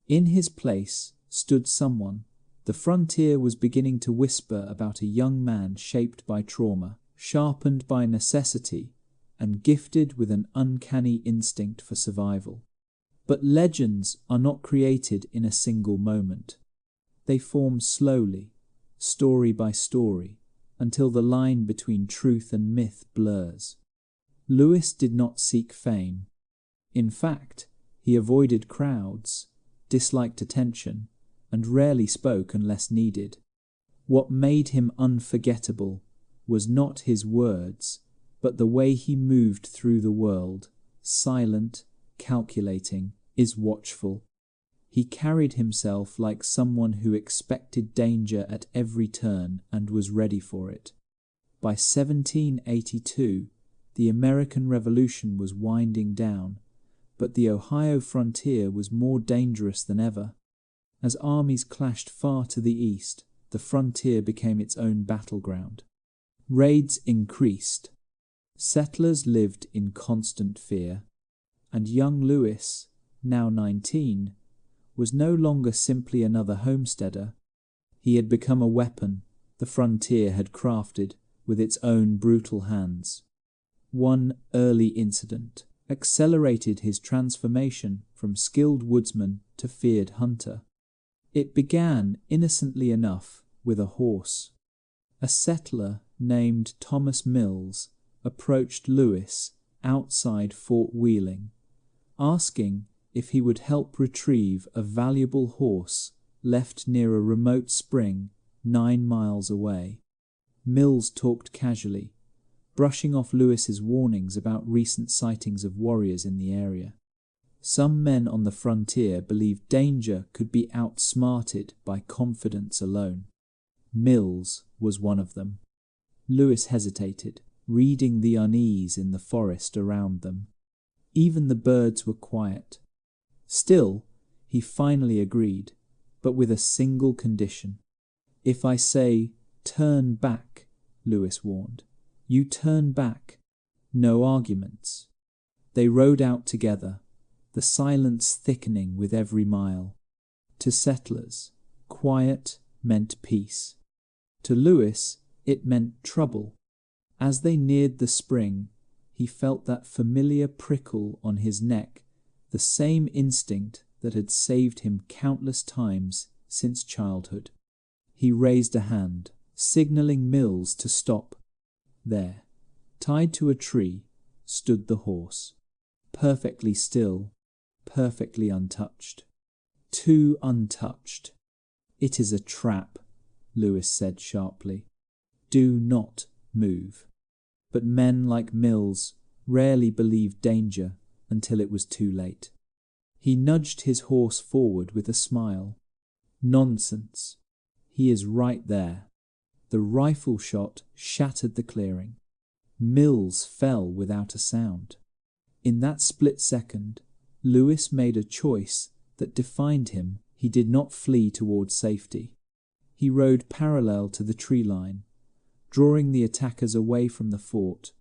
In his place stood someone. The frontier was beginning to whisper about a young man shaped by trauma, sharpened by necessity, and gifted with an uncanny instinct for survival. But legends are not created in a single moment. They form slowly, story by story, until the line between truth and myth blurs. Lewis did not seek fame. In fact, he avoided crowds, disliked attention, and rarely spoke unless needed. What made him unforgettable was not his words, but the way he moved through the world, silent, calculating, is watchful. He carried himself like someone who expected danger at every turn and was ready for it. By 1782, the American Revolution was winding down, but the Ohio frontier was more dangerous than ever. As armies clashed far to the east, the frontier became its own battleground. Raids increased. Settlers lived in constant fear, and young Lewis, now 19, was no longer simply another homesteader. He had become a weapon the frontier had crafted with its own brutal hands. One early incident accelerated his transformation from skilled woodsman to feared hunter. It began, innocently enough, with a horse. A settler named Thomas Mills approached Lewis outside Fort Wheeling, asking if he would help retrieve a valuable horse left near a remote spring 9 miles away. Mills talked casually, brushing off Lewis's warnings about recent sightings of warriors in the area. Some men on the frontier believed danger could be outsmarted by confidence alone. Mills was one of them. Lewis hesitated, reading the unease in the forest around them. Even the birds were quiet. Still, he finally agreed, but with a single condition. "If I say, 'Turn back,'" Lewis warned. "You turn back. No arguments." They rode out together, the silence thickening with every mile. To settlers, quiet meant peace. To Lewis, it meant trouble. As they neared the spring, he felt that familiar prickle on his neck, the same instinct that had saved him countless times since childhood. He raised a hand, signaling Mills to stop. There, tied to a tree, stood the horse, perfectly still, perfectly untouched. Too untouched. "It is a trap," Lewis said sharply. "Do not move." But men like Mills rarely believed danger until it was too late. He nudged his horse forward with a smile. "Nonsense. He is right there." The rifle shot shattered the clearing. Mills fell without a sound. In that split second, Lewis made a choice that defined him. He did not flee towards safety. He rode parallel to the tree line, drawing the attackers away from the fort.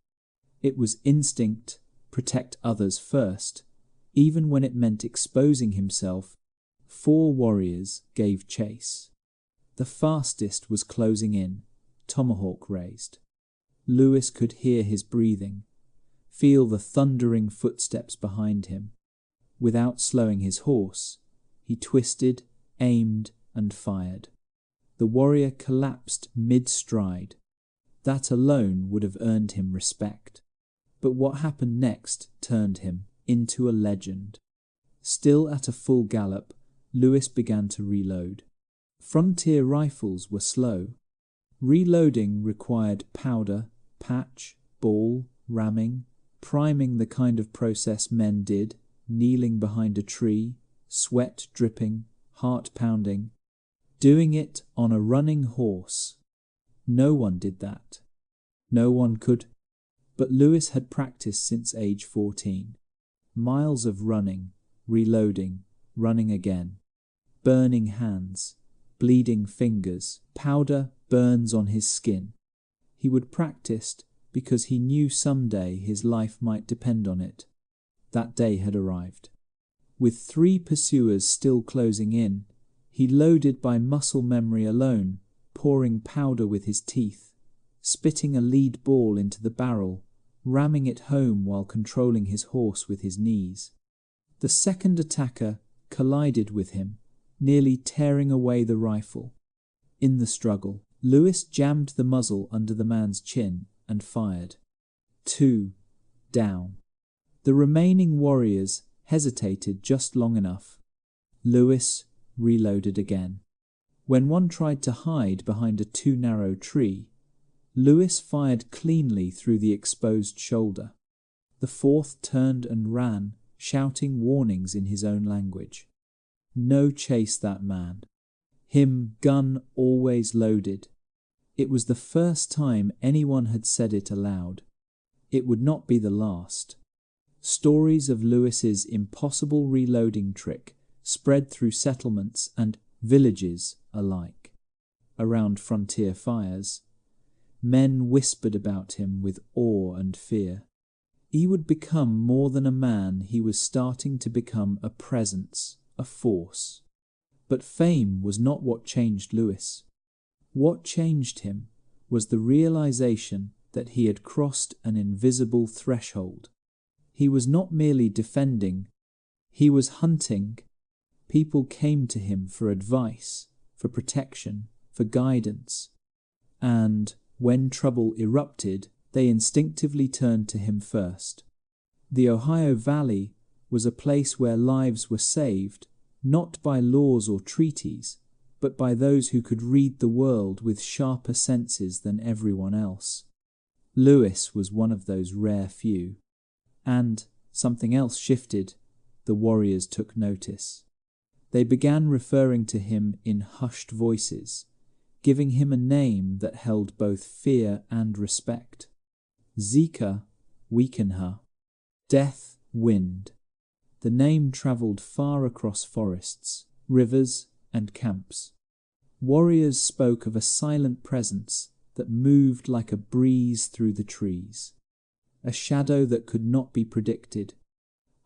It was instinct, protect others first, even when it meant exposing himself. 4 warriors gave chase. The fastest was closing in, tomahawk raised. Lewis could hear his breathing, feel the thundering footsteps behind him. Without slowing his horse, he twisted, aimed, and fired. The warrior collapsed mid-stride. That alone would have earned him respect. But what happened next turned him into a legend. Still at a full gallop, Lewis began to reload. Frontier rifles were slow. Reloading required powder, patch, ball, ramming, priming, the kind of process men did, kneeling behind a tree, sweat dripping, heart pounding. Doing it on a running horse. No one did that. No one could. But Lewis had practiced since age 14. Miles of running, reloading, running again. Burning hands, bleeding fingers, powder burns on his skin. He would practice because he knew someday his life might depend on it. That day had arrived. With 3 pursuers still closing in, he loaded by muscle memory alone, pouring powder with his teeth, spitting a lead ball into the barrel, ramming it home while controlling his horse with his knees. The second attacker collided with him, nearly tearing away the rifle. In the struggle, Lewis jammed the muzzle under the man's chin and fired. 2 down. The remaining warriors hesitated just long enough. Lewis reloaded again. When one tried to hide behind a too narrow tree, Lewis fired cleanly through the exposed shoulder. The 4th turned and ran, shouting warnings in his own language. No chase that man. Him gun always loaded. It was the first time anyone had said it aloud. It would not be the last. Stories of Lewis's impossible reloading trick spread through settlements and villages alike. Around frontier fires, men whispered about him with awe and fear. He would become more than a man. He was starting to become a presence, a force. But fame was not what changed Lewis. What changed him was the realization that he had crossed an invisible threshold. He was not merely defending, he was hunting. People came to him for advice, for protection, for guidance. And when trouble erupted, they instinctively turned to him first. The Ohio Valley was a place where lives were saved, not by laws or treaties, but by those who could read the world with sharper senses than everyone else. Lewis was one of those rare few. And something else shifted. the warriors took notice. They began referring to him in hushed voices, giving him a name that held both fear and respect. Zika, Weakenha, Death Wind. The name travelled far across forests, rivers, and camps. Warriors spoke of a silent presence that moved like a breeze through the trees, a shadow that could not be predicted,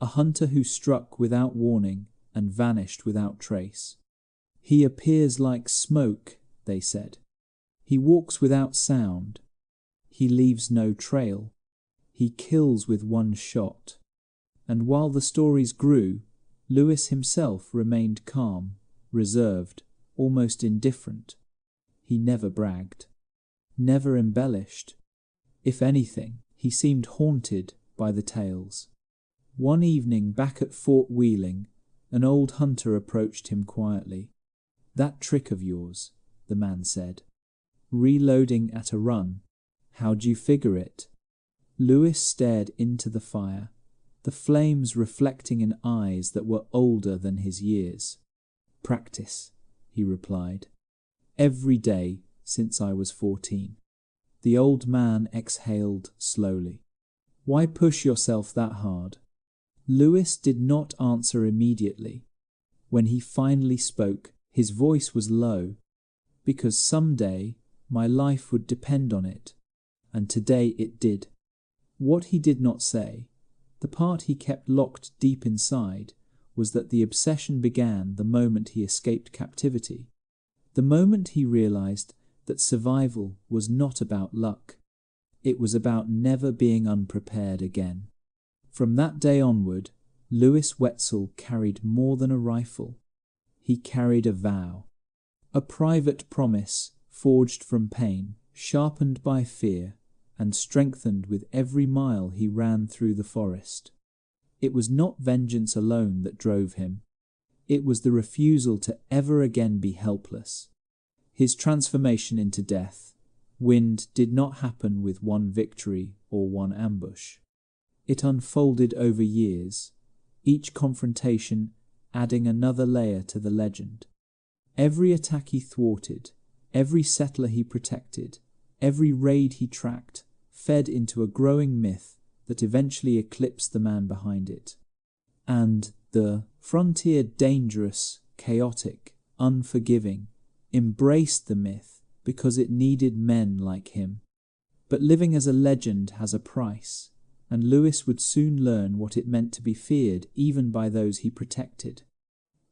a hunter who struck without warning and vanished without trace. He appears like smoke, they said. He walks without sound. He leaves no trail. He kills with one shot. And while the stories grew, Lewis himself remained calm, reserved, almost indifferent. He never bragged, never embellished. If anything, he seemed haunted by the tales. One evening back at Fort Wheeling, an old hunter approached him quietly. "That trick of yours," the man said. "Reloading at a run. How'd you figure it?" Lewis stared into the fire, the flames reflecting in eyes that were older than his years. "Practice," he replied. "Every day since I was 14. The old man exhaled slowly. "Why push yourself that hard?" Lewis did not answer immediately. When he finally spoke, his voice was low. "Because someday my life would depend on it, and today it did." What he did not say, the part he kept locked deep inside, was that the obsession began the moment he escaped captivity, the moment he realized that survival was not about luck. It was about never being unprepared again. From that day onward, Lewis Wetzel carried more than a rifle. He carried a vow, a private promise forged from pain, sharpened by fear, and strengthened with every mile he ran through the forest. It was not vengeance alone that drove him. It was the refusal to ever again be helpless. His transformation into Death Wind did not happen with one victory or one ambush. It unfolded over years, each confrontation adding another layer to the legend. Every attack he thwarted, every settler he protected, every raid he tracked, fed into a growing myth that eventually eclipsed the man behind it. And the frontier, dangerous, chaotic, unforgiving, embraced the myth because it needed men like him. But living as a legend has a price, and Lewis would soon learn what it meant to be feared even by those he protected.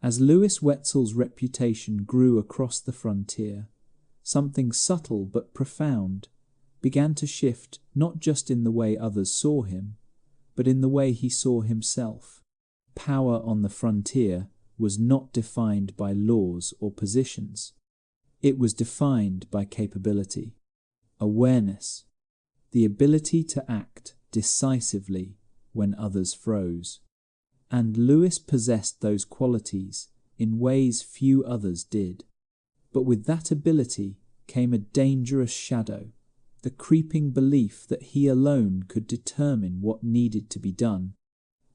As Lewis Wetzel's reputation grew across the frontier, something subtle but profound began to shift, not just in the way others saw him, but in the way he saw himself. Power on the frontier was not defined by laws or positions. It was defined by capability, awareness, the ability to act decisively when others froze. And Lewis possessed those qualities in ways few others did. But with that ability came a dangerous shadow, the creeping belief that he alone could determine what needed to be done.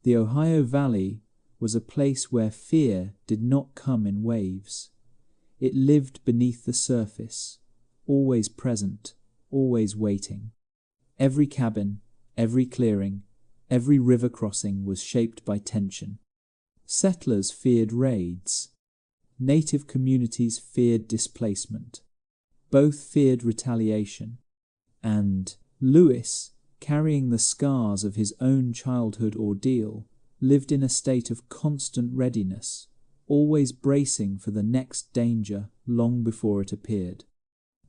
The Ohio Valley was a place where fear did not come in waves. It lived beneath the surface, always present, always waiting. Every cabin, every clearing, every river crossing was shaped by tension. Settlers feared raids. Native communities feared displacement. Both feared retaliation. And Lewis, carrying the scars of his own childhood ordeal, lived in a state of constant readiness, always bracing for the next danger long before it appeared.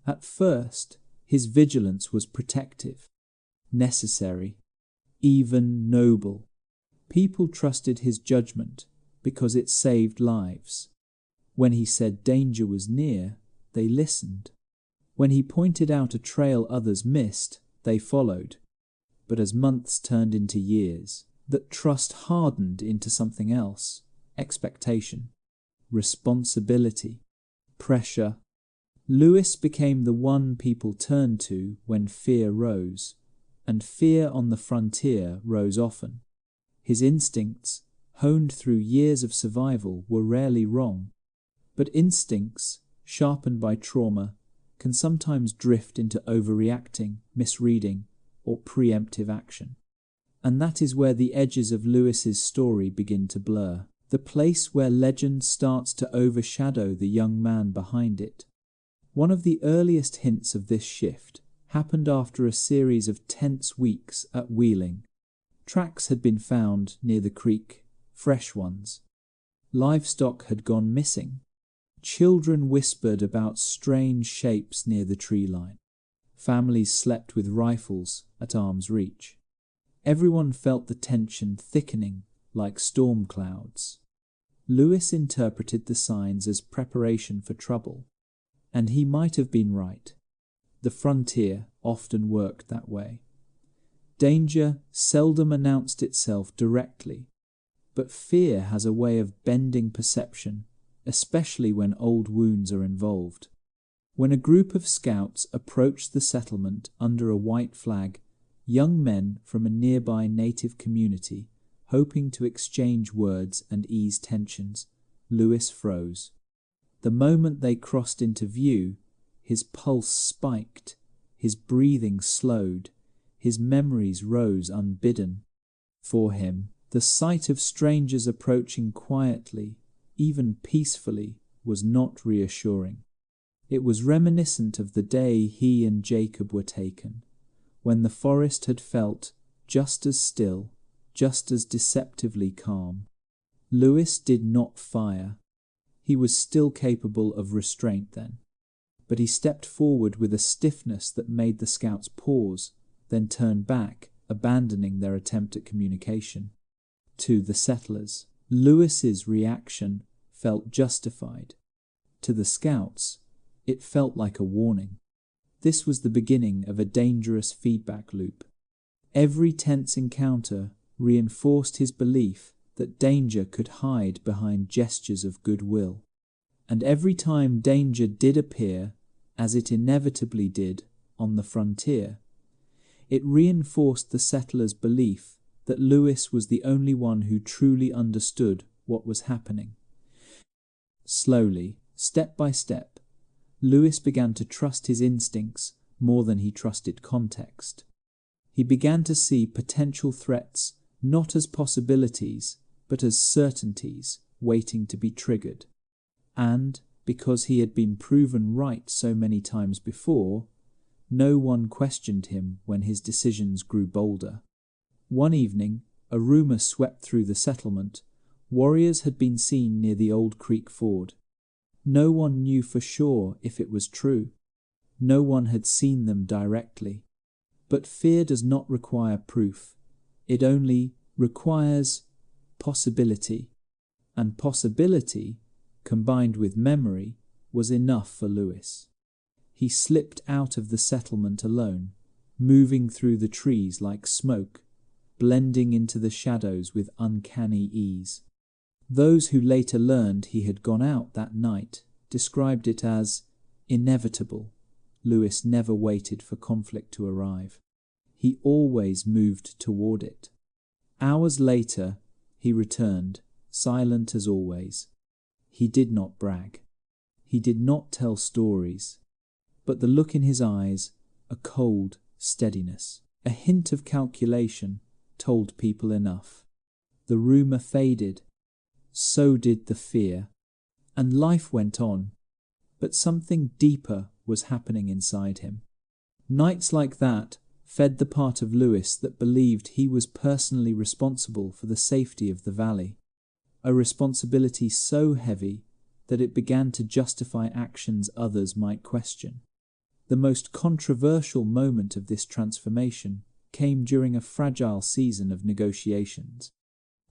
At first, his vigilance was protective, necessary, even noble. People trusted his judgment because it saved lives. When he said danger was near, they listened. When he pointed out a trail others missed, they followed. But as months turned into years, that trust hardened into something else: expectation, responsibility, pressure. Lewis became the one people turned to when fear rose, and fear on the frontier rose often. His instincts, honed through years of survival, were rarely wrong. But instincts, sharpened by trauma, can sometimes drift into overreacting, misreading, or preemptive action. And that is where the edges of Lewis's story begin to blur, the place where legend starts to overshadow the young man behind it. One of the earliest hints of this shift happened after a series of tense weeks at Wheeling. Tracks had been found near the creek, fresh ones. Livestock had gone missing. Children whispered about strange shapes near the tree line. Families slept with rifles at arm's reach. Everyone felt the tension thickening like storm clouds. Lewis interpreted the signs as preparation for trouble, and he might have been right. The frontier often worked that way. Danger seldom announced itself directly, but fear has a way of bending perception, especially when old wounds are involved. When a group of scouts approached the settlement under a white flag, young men from a nearby native community, hoping to exchange words and ease tensions, Lewis froze. The moment they crossed into view, his pulse spiked, his breathing slowed, his memories rose unbidden. For him, the sight of strangers approaching quietly, even peacefully, was not reassuring. It was reminiscent of the day he and Jacob were taken, when the forest had felt just as still, just as deceptively calm. Lewis did not fire. He was still capable of restraint then, but he stepped forward with a stiffness that made the scouts pause, then turn back, abandoning their attempt at communication. To the settlers, Lewis's reaction felt justified. To the scouts, it felt like a warning. This was the beginning of a dangerous feedback loop. Every tense encounter reinforced his belief that danger could hide behind gestures of goodwill. And every time danger did appear, as it inevitably did on the frontier, it reinforced the settlers' belief that Lewis was the only one who truly understood what was happening. Slowly, step by step, Lewis began to trust his instincts more than he trusted context. He began to see potential threats not as possibilities, but as certainties waiting to be triggered. And, because he had been proven right so many times before, no one questioned him when his decisions grew bolder. One evening, a rumor swept through the settlement. Warriors had been seen near the old creek ford. No one knew for sure if it was true. No one had seen them directly. But fear does not require proof. It only requires possibility. And possibility, combined with memory, was enough for Lewis. He slipped out of the settlement alone, moving through the trees like smoke, blending into the shadows with uncanny ease. Those who later learned he had gone out that night described it as inevitable. Lewis never waited for conflict to arrive. He always moved toward it. Hours later, he returned, silent as always. He did not brag. He did not tell stories. But the look in his eyes, a cold steadiness, a hint of calculation, told people enough. The rumor faded. So did the fear. And life went on. But something deeper was happening inside him. Nights like that fed the part of Lewis that believed he was personally responsible for the safety of the valley. A responsibility so heavy that it began to justify actions others might question. The most controversial moment of this transformation came during a fragile season of negotiations.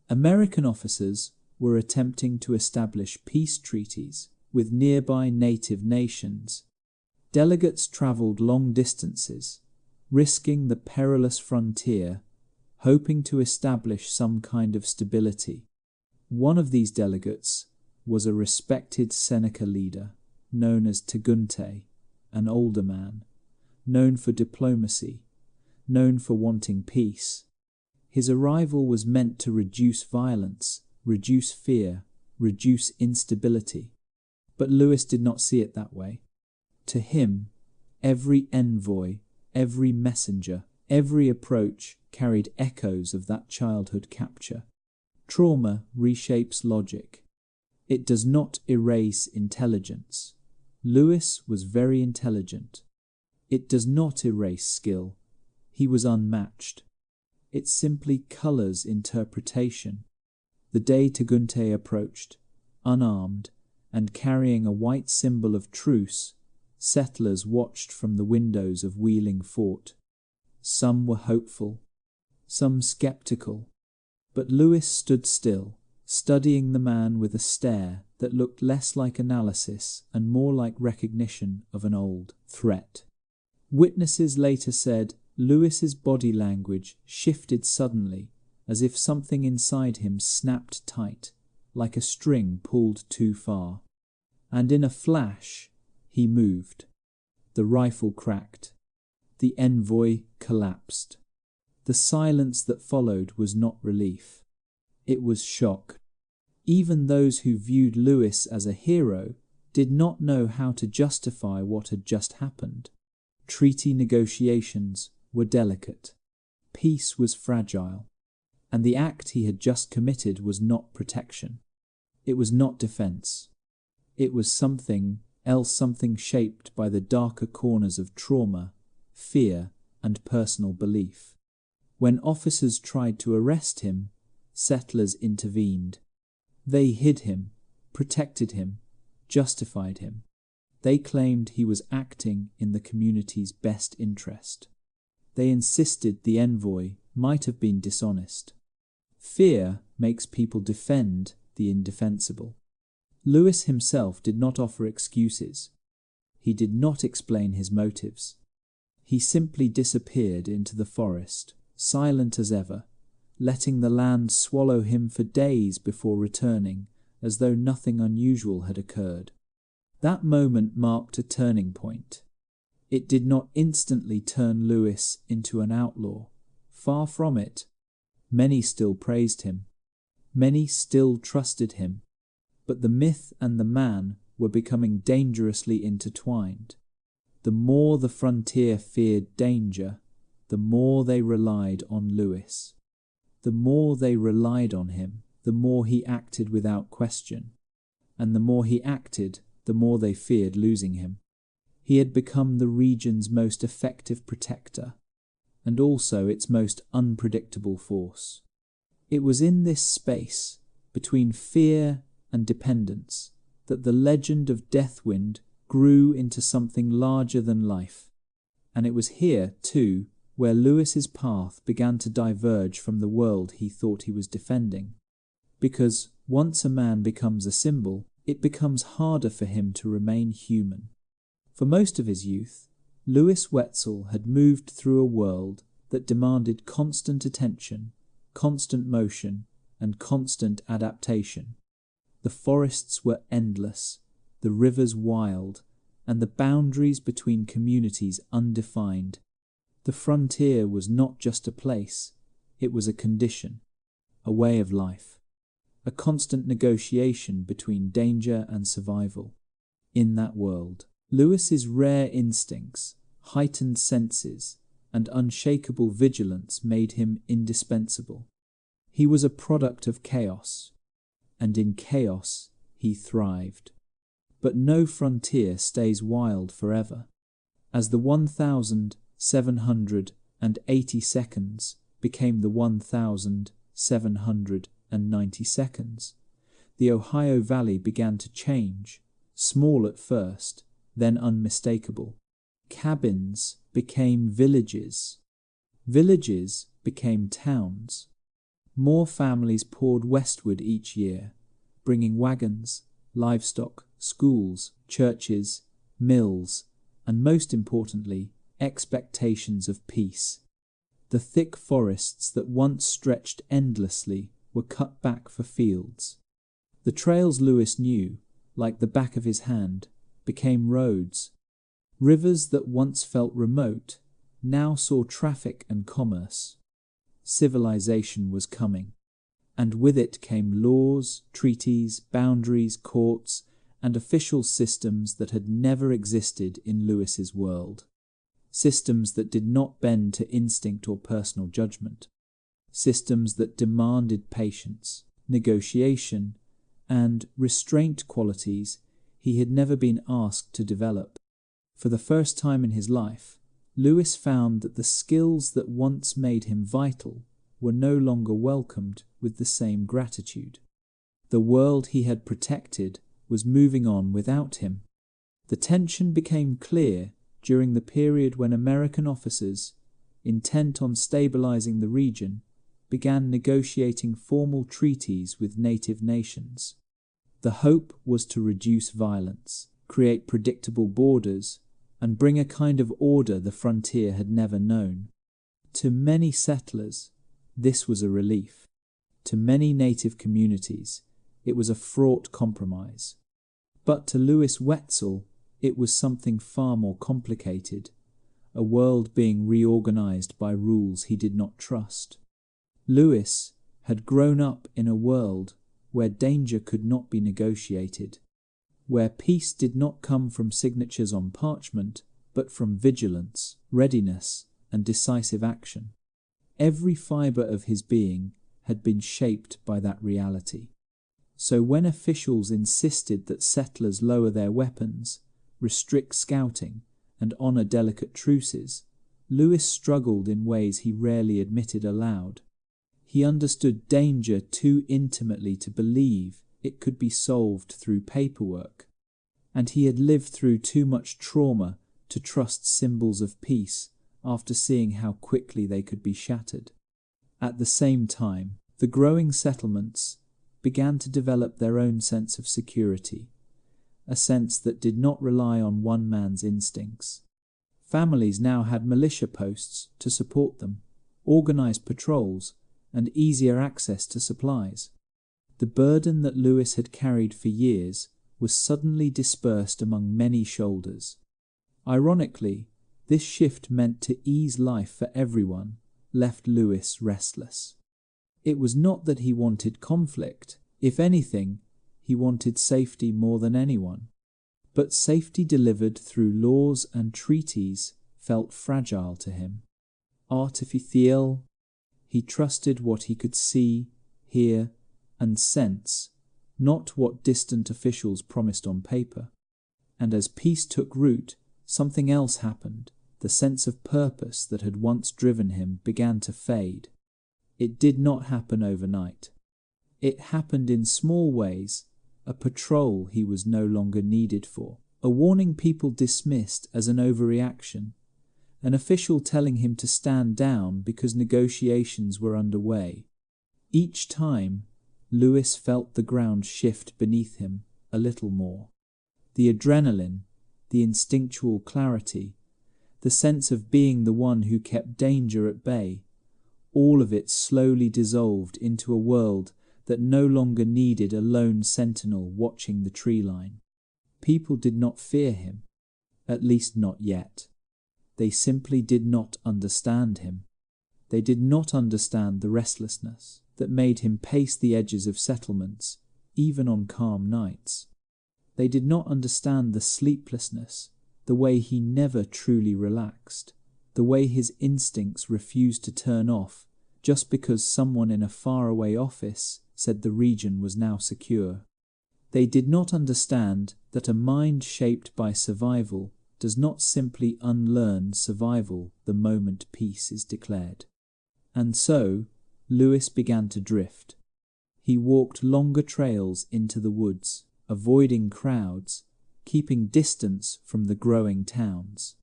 American officers were attempting to establish peace treaties with nearby native nations. Delegates traveled long distances, risking the perilous frontier, hoping to establish some kind of stability. One of these delegates was a respected Seneca leader known as Tegunte, an older man, known for diplomacy, known for wanting peace. His arrival was meant to reduce violence reduce fear, reduce instability. But Lewis did not see it that way. To him, every envoy, every messenger, every approach carried echoes of that childhood capture. Trauma reshapes logic. It does not erase intelligence. Lewis was very intelligent. It does not erase skill. He was unmatched. It simply colors interpretation. The day Tegunte approached, unarmed, and carrying a white symbol of truce, settlers watched from the windows of Wheeling Fort. Some were hopeful, some skeptical, but Lewis stood still, studying the man with a stare that looked less like analysis and more like recognition of an old threat. Witnesses later said Lewis's body language shifted suddenly, as if something inside him snapped tight, like a string pulled too far. And in a flash, he moved. The rifle cracked. The envoy collapsed. The silence that followed was not relief. It was shock. Even those who viewed Lewis as a hero did not know how to justify what had just happened. Treaty negotiations were delicate. Peace was fragile. And the act he had just committed was not protection. It was not defense. It was something else, something shaped by the darker corners of trauma, fear, and personal belief. When officers tried to arrest him, settlers intervened. They hid him, protected him, justified him. They claimed he was acting in the community's best interest. They insisted the envoy might have been dishonest. Fear makes people defend the indefensible. Lewis himself did not offer excuses. He did not explain his motives. He simply disappeared into the forest, silent as ever, letting the land swallow him for days before returning, as though nothing unusual had occurred. That moment marked a turning point. It did not instantly turn Lewis into an outlaw. Far from it. Many still praised him. Many still trusted him. But the myth and the man were becoming dangerously intertwined. The more the frontier feared danger, the more they relied on Lewis. The more they relied on him, the more he acted without question. And the more he acted, the more they feared losing him. He had become the region's most effective protector, and also its most unpredictable force. It was in this space, between fear and dependence, that the legend of Deathwind grew into something larger than life. And it was here, too, where Lewis's path began to diverge from the world he thought he was defending. Because once a man becomes a symbol, it becomes harder for him to remain human. For most of his youth, Lewis Wetzel had moved through a world that demanded constant attention, constant motion, and constant adaptation. The forests were endless, the rivers wild, and the boundaries between communities undefined. The frontier was not just a place, it was a condition, a way of life, a constant negotiation between danger and survival. In that world, Lewis's rare instincts, heightened senses, and unshakable vigilance made him indispensable. He was a product of chaos, and in chaos he thrived. But no frontier stays wild forever. As the 1,780 seconds became the 1,790 seconds, the Ohio Valley began to change, small at first, then unmistakable. Cabins became villages. Villages became towns. More families poured westward each year, bringing wagons, livestock, schools, churches, mills, and most importantly, expectations of peace. The thick forests that once stretched endlessly were cut back for fields. The trails Lewis knew, like the back of his hand, became roads. Rivers that once felt remote now saw traffic and commerce. Civilization was coming. and with it came laws, treaties, boundaries, courts, and official systems that had never existed in Lewis's world. Systems that did not bend to instinct or personal judgment. Systems that demanded patience, negotiation, and restraint qualities he had never been asked to develop. For the first time in his life, Lewis found that the skills that once made him vital were no longer welcomed with the same gratitude. The world he had protected was moving on without him. The tension became clear during the period when American officers, intent on stabilizing the region, began negotiating formal treaties with native nations. The hope was to reduce violence, create predictable borders, and bring a kind of order the frontier had never known. To many settlers, this was a relief. To many native communities, it was a fraught compromise. But to Lewis Wetzel, it was something far more complicated, a world being reorganized by rules he did not trust. Lewis had grown up in a world where danger could not be negotiated, where peace did not come from signatures on parchment, but from vigilance, readiness, and decisive action. Every fibre of his being had been shaped by that reality. So when officials insisted that settlers lower their weapons, restrict scouting, and honour delicate truces, Lewis struggled in ways he rarely admitted aloud. He understood danger too intimately to believe it could be solved through paperwork, and he had lived through too much trauma to trust symbols of peace after seeing how quickly they could be shattered. At the same time, the growing settlements began to develop their own sense of security, a sense that did not rely on one man's instincts. Families now had militia posts to support them, organized patrols, and easier access to supplies. The burden that Lewis had carried for years was suddenly dispersed among many shoulders. Ironically, this shift meant to ease life for everyone left Lewis restless. It was not that he wanted conflict. If anything, he wanted safety more than anyone. But safety delivered through laws and treaties felt fragile to him. Artificial. He trusted what he could see, hear, and sense, not what distant officials promised on paper. And as peace took root, something else happened. The sense of purpose that had once driven him began to fade. It did not happen overnight. It happened in small ways, a patrol he was no longer needed for, a warning people dismissed as an overreaction, an official telling him to stand down because negotiations were underway. Each time, Lewis felt the ground shift beneath him a little more. The adrenaline, the instinctual clarity, the sense of being the one who kept danger at bay, all of it slowly dissolved into a world that no longer needed a lone sentinel watching the tree line. People did not fear him, at least not yet. They simply did not understand him. They did not understand the restlessness that made him pace the edges of settlements, even on calm nights. They did not understand the sleeplessness, the way he never truly relaxed, the way his instincts refused to turn off just because someone in a faraway office said the region was now secure. They did not understand that a mind shaped by survival does not simply unlearn survival the moment peace is declared. And so, Lewis began to drift. He walked longer trails into the woods, avoiding crowds, keeping distance from the growing towns.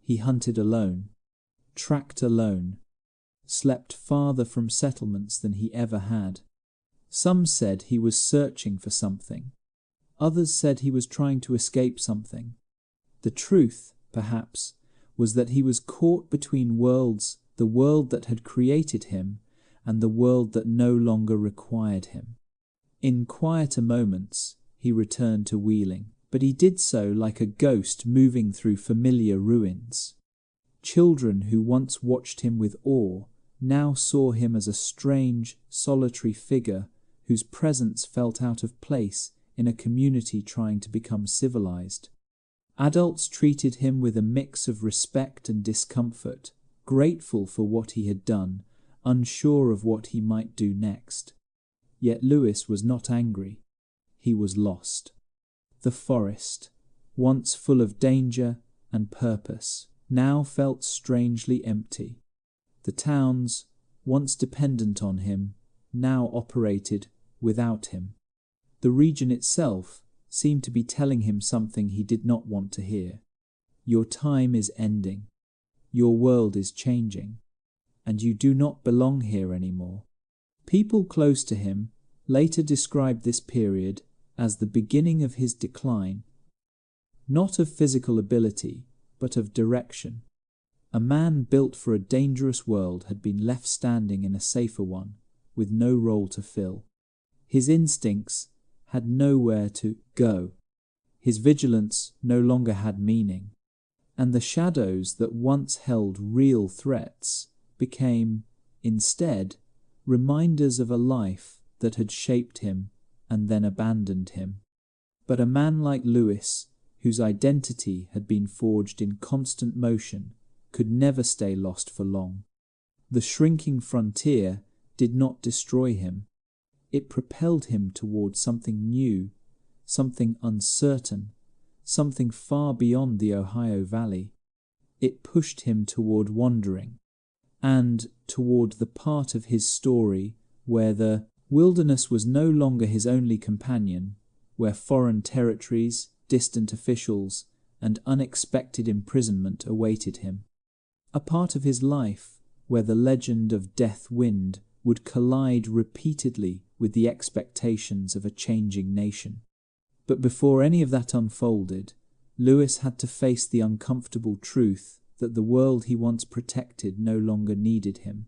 He hunted alone, tracked alone, slept farther from settlements than he ever had. Some said he was searching for something. Others said he was trying to escape something. The truth, perhaps, was that he was caught between worlds, the world that had created him and the world that no longer required him. In quieter moments, he returned to Wheeling, but he did so like a ghost moving through familiar ruins. Children who once watched him with awe now saw him as a strange, solitary figure whose presence felt out of place in a community trying to become civilized. Adults treated him with a mix of respect and discomfort, grateful for what he had done, unsure of what he might do next. Yet Lewis was not angry. He was lost. The forest, once full of danger and purpose, now felt strangely empty. The towns, once dependent on him, now operated without him. The region itself seemed to be telling him something he did not want to hear. Your time is ending. Your world is changing. And you do not belong here anymore. People close to him later described this period as the beginning of his decline, not of physical ability, but of direction. A man built for a dangerous world had been left standing in a safer one, with no role to fill. His instincts had nowhere to go. His vigilance no longer had meaning, and the shadows that once held real threats became, instead, reminders of a life that had shaped him and then abandoned him. But a man like Lewis, whose identity had been forged in constant motion, could never stay lost for long. The shrinking frontier did not destroy him. It propelled him toward something new, something uncertain, something far beyond the Ohio Valley. It pushed him toward wandering, and toward the part of his story where the wilderness was no longer his only companion, where foreign territories, distant officials, and unexpected imprisonment awaited him. A part of his life where the legend of Death Wind would collide repeatedly with the expectations of a changing nation. But before any of that unfolded, Lewis had to face the uncomfortable truth that the world he once protected no longer needed him.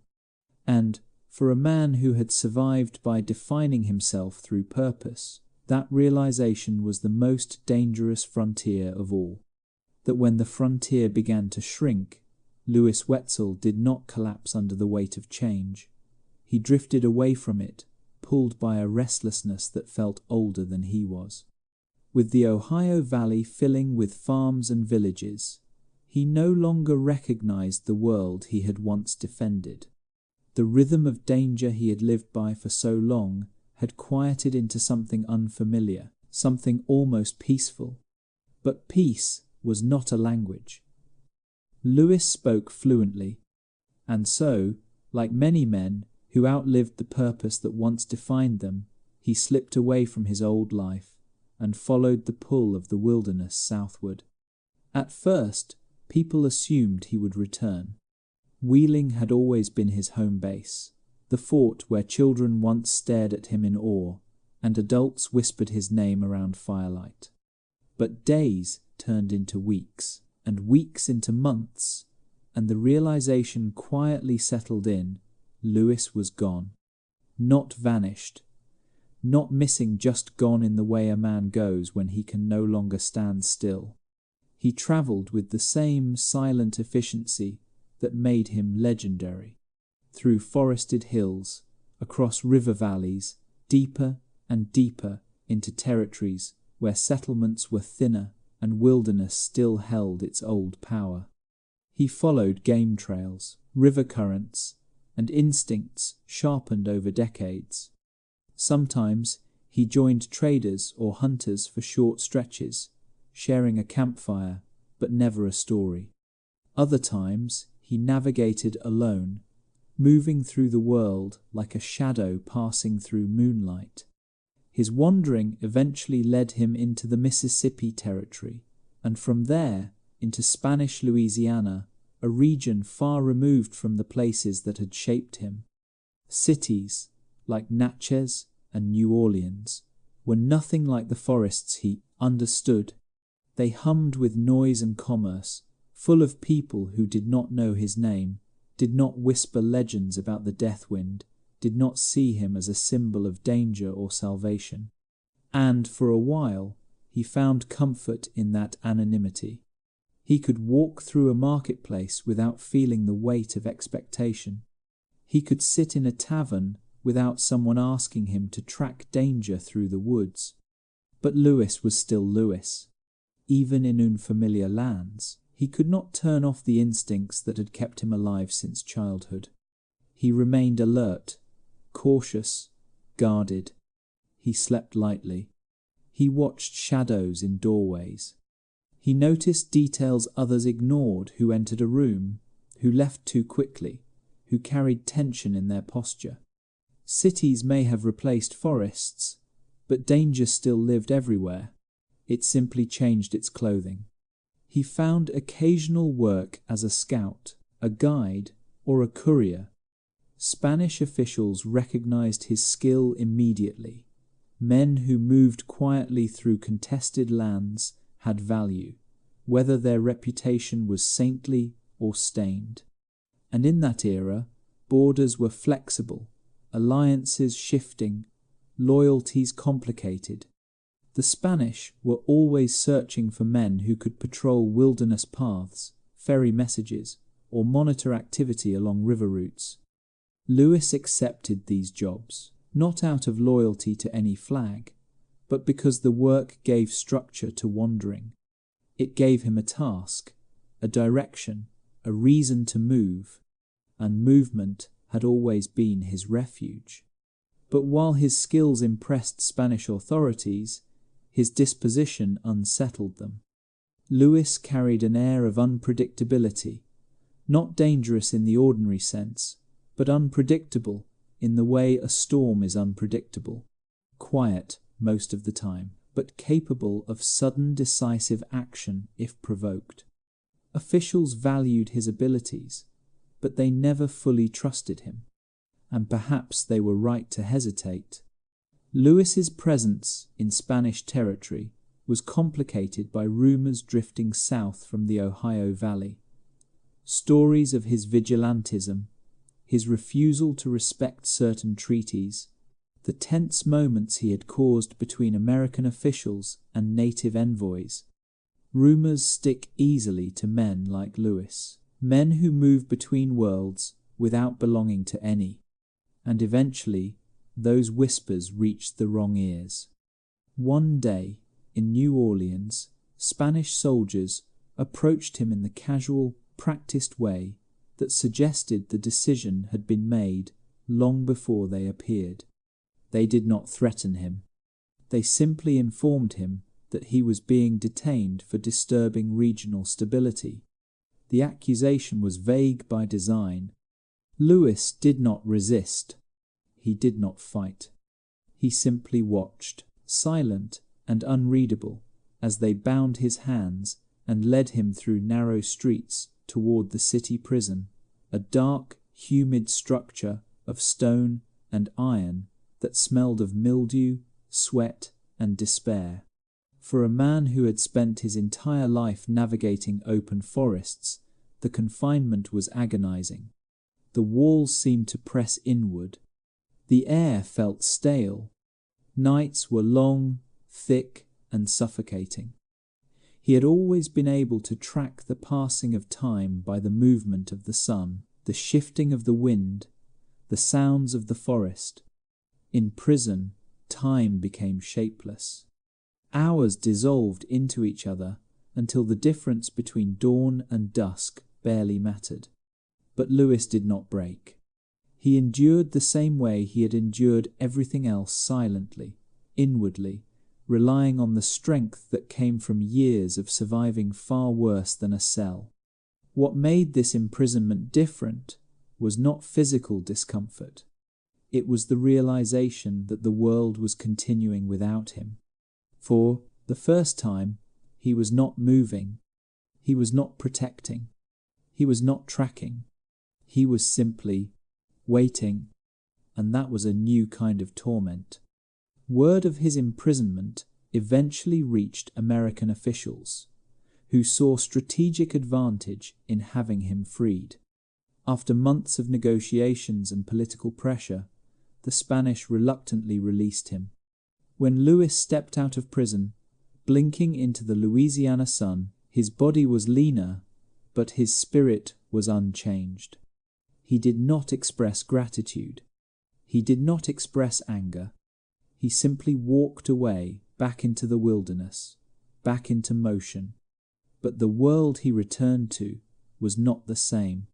And, for a man who had survived by defining himself through purpose, that realization was the most dangerous frontier of all. That when the frontier began to shrink, Lewis Wetzel did not collapse under the weight of change. He drifted away from it, pulled by a restlessness that felt older than he was. With the Ohio Valley filling with farms and villages, he no longer recognized the world he had once defended. The rhythm of danger he had lived by for so long had quieted into something unfamiliar, something almost peaceful. But peace was not a language. Lewis spoke fluently, and so, like many men who outlived the purpose that once defined them, he slipped away from his old life and followed the pull of the wilderness southward. At first, people assumed he would return. Wheeling had always been his home base, the fort where children once stared at him in awe, and adults whispered his name around firelight. But days turned into weeks, and weeks into months, and the realization quietly settled in: Lewis was gone. Not vanished. Not missing, just gone in the way a man goes when he can no longer stand still. He travelled with the same silent efficiency that made him legendary. Through forested hills, across river valleys, deeper and deeper into territories where settlements were thinner and wilderness still held its old power. He followed game trails, river currents, and instincts sharpened over decades. Sometimes he joined traders or hunters for short stretches, sharing a campfire, but never a story. Other times he navigated alone, moving through the world like a shadow passing through moonlight. His wandering eventually led him into the Mississippi Territory, and from there into Spanish Louisiana, a region far removed from the places that had shaped him. Cities, like Natchez and New Orleans, were nothing like the forests he understood. They hummed with noise and commerce, full of people who did not know his name, did not whisper legends about the death wind, did not see him as a symbol of danger or salvation. And for a while, he found comfort in that anonymity. He could walk through a marketplace without feeling the weight of expectation. He could sit in a tavern without someone asking him to track danger through the woods. But Lewis was still Lewis. Even in unfamiliar lands, he could not turn off the instincts that had kept him alive since childhood. He remained alert, cautious, guarded. He slept lightly. He watched shadows in doorways. He noticed details others ignored: who entered a room, who left too quickly, who carried tension in their posture. Cities may have replaced forests, but danger still lived everywhere. It simply changed its clothing. He found occasional work as a scout, a guide, or a courier. Spanish officials recognized his skill immediately. Men who moved quietly through contested lands had value, whether their reputation was saintly or stained. And in that era, borders were flexible, alliances shifting, loyalties complicated. The Spanish were always searching for men who could patrol wilderness paths, ferry messages, or monitor activity along river routes. Lewis accepted these jobs, not out of loyalty to any flag, but because the work gave structure to wandering. It gave him a task, a direction, a reason to move, and movement had always been his refuge. But while his skills impressed Spanish authorities, his disposition unsettled them. Lewis carried an air of unpredictability, not dangerous in the ordinary sense, but unpredictable in the way a storm is unpredictable. Quiet most of the time, but capable of sudden decisive action if provoked. Officials valued his abilities, but they never fully trusted him, and perhaps they were right to hesitate. Lewis's presence in Spanish territory was complicated by rumors drifting south from the Ohio Valley. Stories of his vigilantism, his refusal to respect certain treaties, the tense moments he had caused between American officials and native envoys. Rumors stick easily to men like Lewis, men who move between worlds without belonging to any, and eventually those whispers reached the wrong ears. One day, in New Orleans, Spanish soldiers approached him in the casual, practiced way that suggested the decision had been made long before they appeared. They did not threaten him. They simply informed him that he was being detained for disturbing regional stability. The accusation was vague by design. Lewis did not resist. He did not fight. He simply watched, silent and unreadable, as they bound his hands and led him through narrow streets toward the city prison, a dark, humid structure of stone and iron that smelled of mildew, sweat, and despair. For a man who had spent his entire life navigating open forests, the confinement was agonizing. The walls seemed to press inward. The air felt stale. Nights were long, thick, and suffocating. He had always been able to track the passing of time by the movement of the sun, the shifting of the wind, the sounds of the forest. In prison, time became shapeless. Hours dissolved into each other until the difference between dawn and dusk barely mattered. But Lewis did not break. He endured the same way he had endured everything else, silently, inwardly, relying on the strength that came from years of surviving far worse than a cell. What made this imprisonment different was not physical discomfort. It was the realization that the world was continuing without him. For the first time, he was not moving. He was not protecting. He was not tracking. He was simply waiting, and that was a new kind of torment. Word of his imprisonment eventually reached American officials, who saw strategic advantage in having him freed. After months of negotiations and political pressure, the Spanish reluctantly released him. When Lewis stepped out of prison, blinking into the Louisiana sun, his body was leaner, but his spirit was unchanged. He did not express gratitude. He did not express anger. He simply walked away, back into the wilderness, back into motion. But the world he returned to was not the same.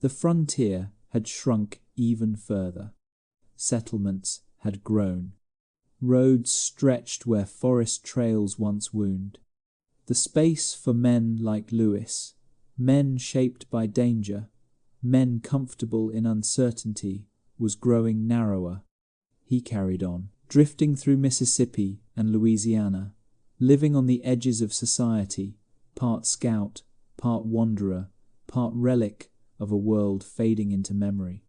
The frontier had shrunk even further. Settlements had grown. Roads stretched where forest trails once wound. The space for men like Lewis, men shaped by danger, men comfortable in uncertainty, was growing narrower. He carried on, drifting through Mississippi and Louisiana, living on the edges of society, part scout, part wanderer, part relic of a world fading into memory.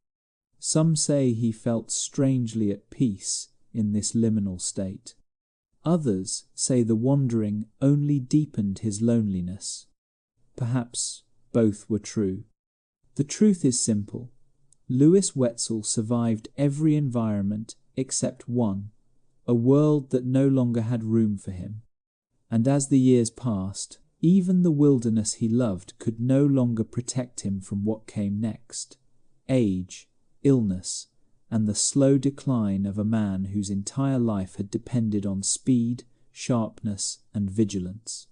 Some say he felt strangely at peace in this liminal state. Others say the wandering only deepened his loneliness. Perhaps both were true. The truth is simple. Lewis Wetzel survived every environment except one, a world that no longer had room for him. And as the years passed, even the wilderness he loved could no longer protect him from what came next: age, illness, and the slow decline of a man whose entire life had depended on speed, sharpness, and vigilance.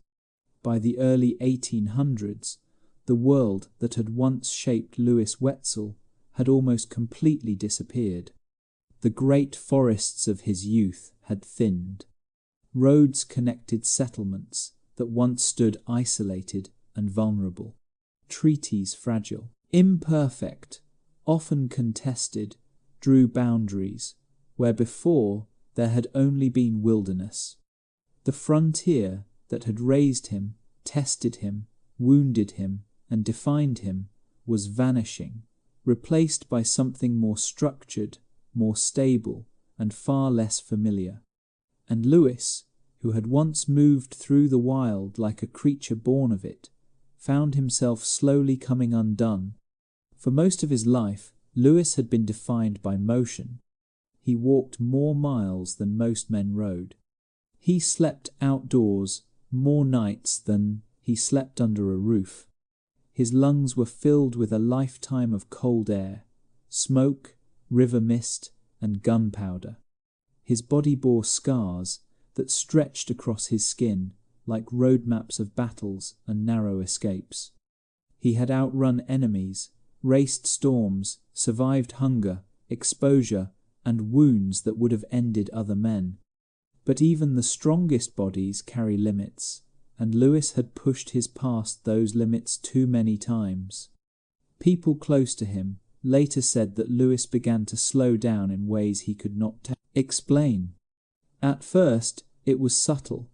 By the early 1800s, the world that had once shaped Lewis Wetzel had almost completely disappeared. The great forests of his youth had thinned. Roads connected settlements that once stood isolated and vulnerable. Treaties fragile, imperfect, often contested, drew boundaries where before there had only been wilderness. The frontier that had raised him, tested him, wounded him, and defined him was vanishing, replaced by something more structured, more stable, and far less familiar. And Lewis, who had once moved through the wild like a creature born of it, found himself slowly coming undone. For most of his life, Lewis had been defined by motion. He walked more miles than most men rode. He slept outdoors more nights than he slept under a roof. His lungs were filled with a lifetime of cold air, smoke, river mist, and gunpowder. His body bore scars that stretched across his skin like road maps of battles and narrow escapes. He had outrun enemies, raced storms, survived hunger, exposure, and wounds that would have ended other men. But even the strongest bodies carry limits, and Lewis had pushed his past those limits too many times. People close to him later said that Lewis began to slow down in ways he could not explain. At first, it was subtle,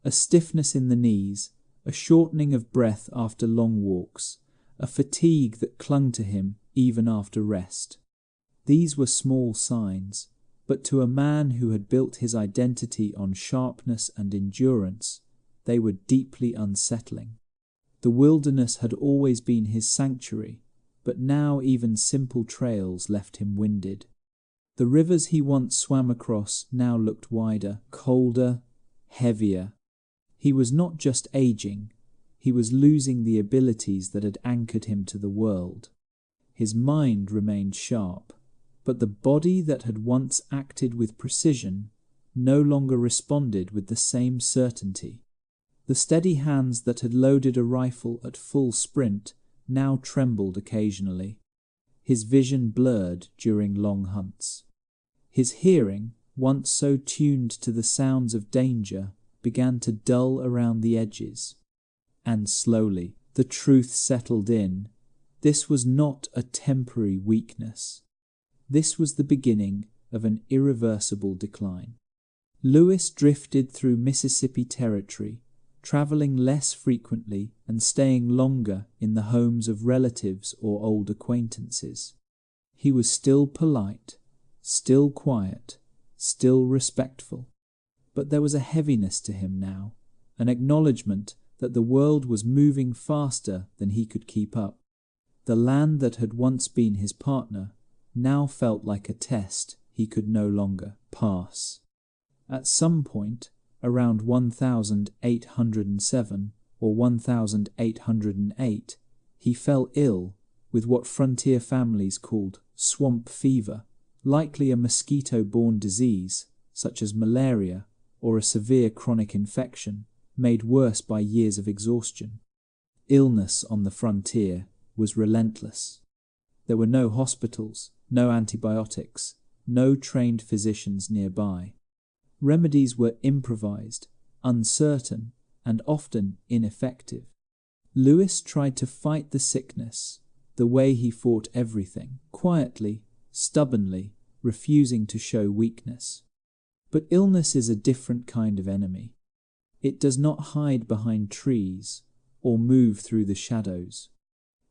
a stiffness in the knees, a shortening of breath after long walks, a fatigue that clung to him even after rest. These were small signs, but to a man who had built his identity on sharpness and endurance, they were deeply unsettling. The wilderness had always been his sanctuary, but now even simple trails left him winded. The rivers he once swam across now looked wider, colder, heavier. He was not just aging, he was losing the abilities that had anchored him to the world. His mind remained sharp, but the body that had once acted with precision no longer responded with the same certainty. The steady hands that had loaded a rifle at full sprint now trembled occasionally. His vision blurred during long hunts. His hearing, once so tuned to the sounds of danger, began to dull around the edges. And slowly, the truth settled in. This was not a temporary weakness. This was the beginning of an irreversible decline. Lewis drifted through Mississippi Territory, traveling less frequently and staying longer in the homes of relatives or old acquaintances. He was still polite, still quiet, still respectful. But there was a heaviness to him now, an acknowledgement that the world was moving faster than he could keep up. The land that had once been his partner now felt like a test he could no longer pass. At some point, around 1807 or 1808, he fell ill with what frontier families called swamp fever, likely a mosquito-borne disease such as malaria or a severe chronic infection, made worse by years of exhaustion. Illness on the frontier was relentless. There were no hospitals, no antibiotics, no trained physicians nearby. Remedies were improvised, uncertain, and often ineffective. Lewis tried to fight the sickness the way he fought everything, quietly, stubbornly, refusing to show weakness. But illness is a different kind of enemy. It does not hide behind trees or move through the shadows.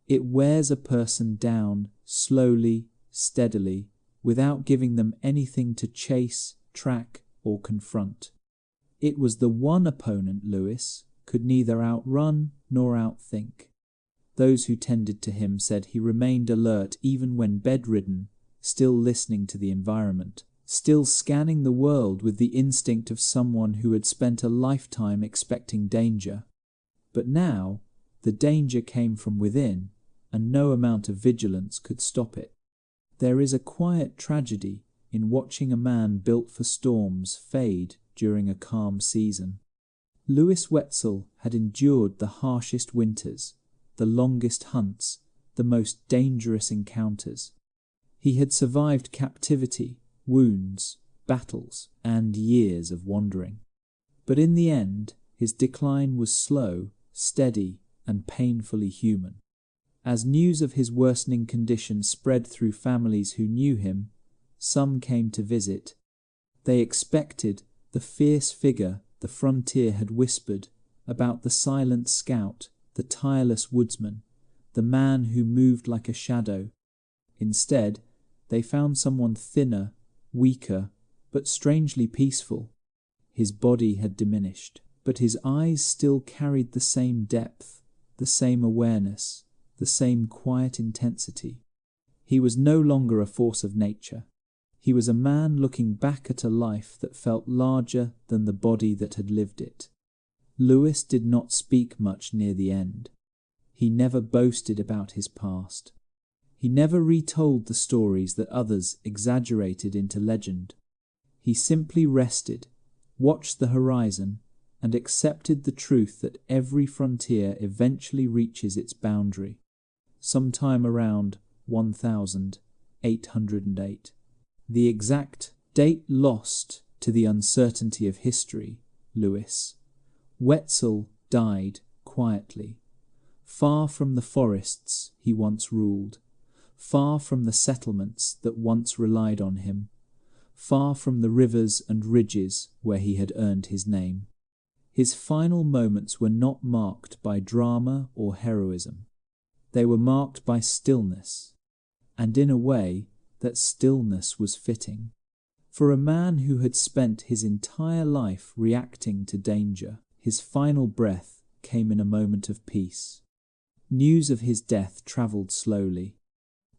It wears a person down slowly, steadily, without giving them anything to chase, track, or confront. It was the one opponent Lewis could neither outrun nor outthink. Those who tended to him said he remained alert even when bedridden, still listening to the environment, still scanning the world with the instinct of someone who had spent a lifetime expecting danger. But now, the danger came from within, and no amount of vigilance could stop it. There is a quiet tragedy in watching a man built for storms fade during a calm season. Lewis Wetzel had endured the harshest winters, the longest hunts, the most dangerous encounters. He had survived captivity, wounds, battles, and years of wandering. But in the end, his decline was slow, steady, and painfully human. As news of his worsening condition spread through families who knew him, some came to visit. They expected the fierce figure the frontier had whispered about, the silent scout, the tireless woodsman, the man who moved like a shadow. Instead, they found someone thinner, weaker, but strangely peaceful. His body had diminished, but his eyes still carried the same depth, the same awareness, the same quiet intensity. He was no longer a force of nature. He was a man looking back at a life that felt larger than the body that had lived it. Lewis did not speak much near the end. He never boasted about his past. He never retold the stories that others exaggerated into legend. He simply rested, watched the horizon, and accepted the truth that every frontier eventually reaches its boundary, sometime around 1808. The exact date lost to the uncertainty of history. Lewis Wetzel died quietly, far from the forests he once ruled, far from the settlements that once relied on him, far from the rivers and ridges where he had earned his name. His final moments were not marked by drama or heroism. They were marked by stillness, and in a way, that stillness was fitting. For a man who had spent his entire life reacting to danger, his final breath came in a moment of peace. News of his death travelled slowly.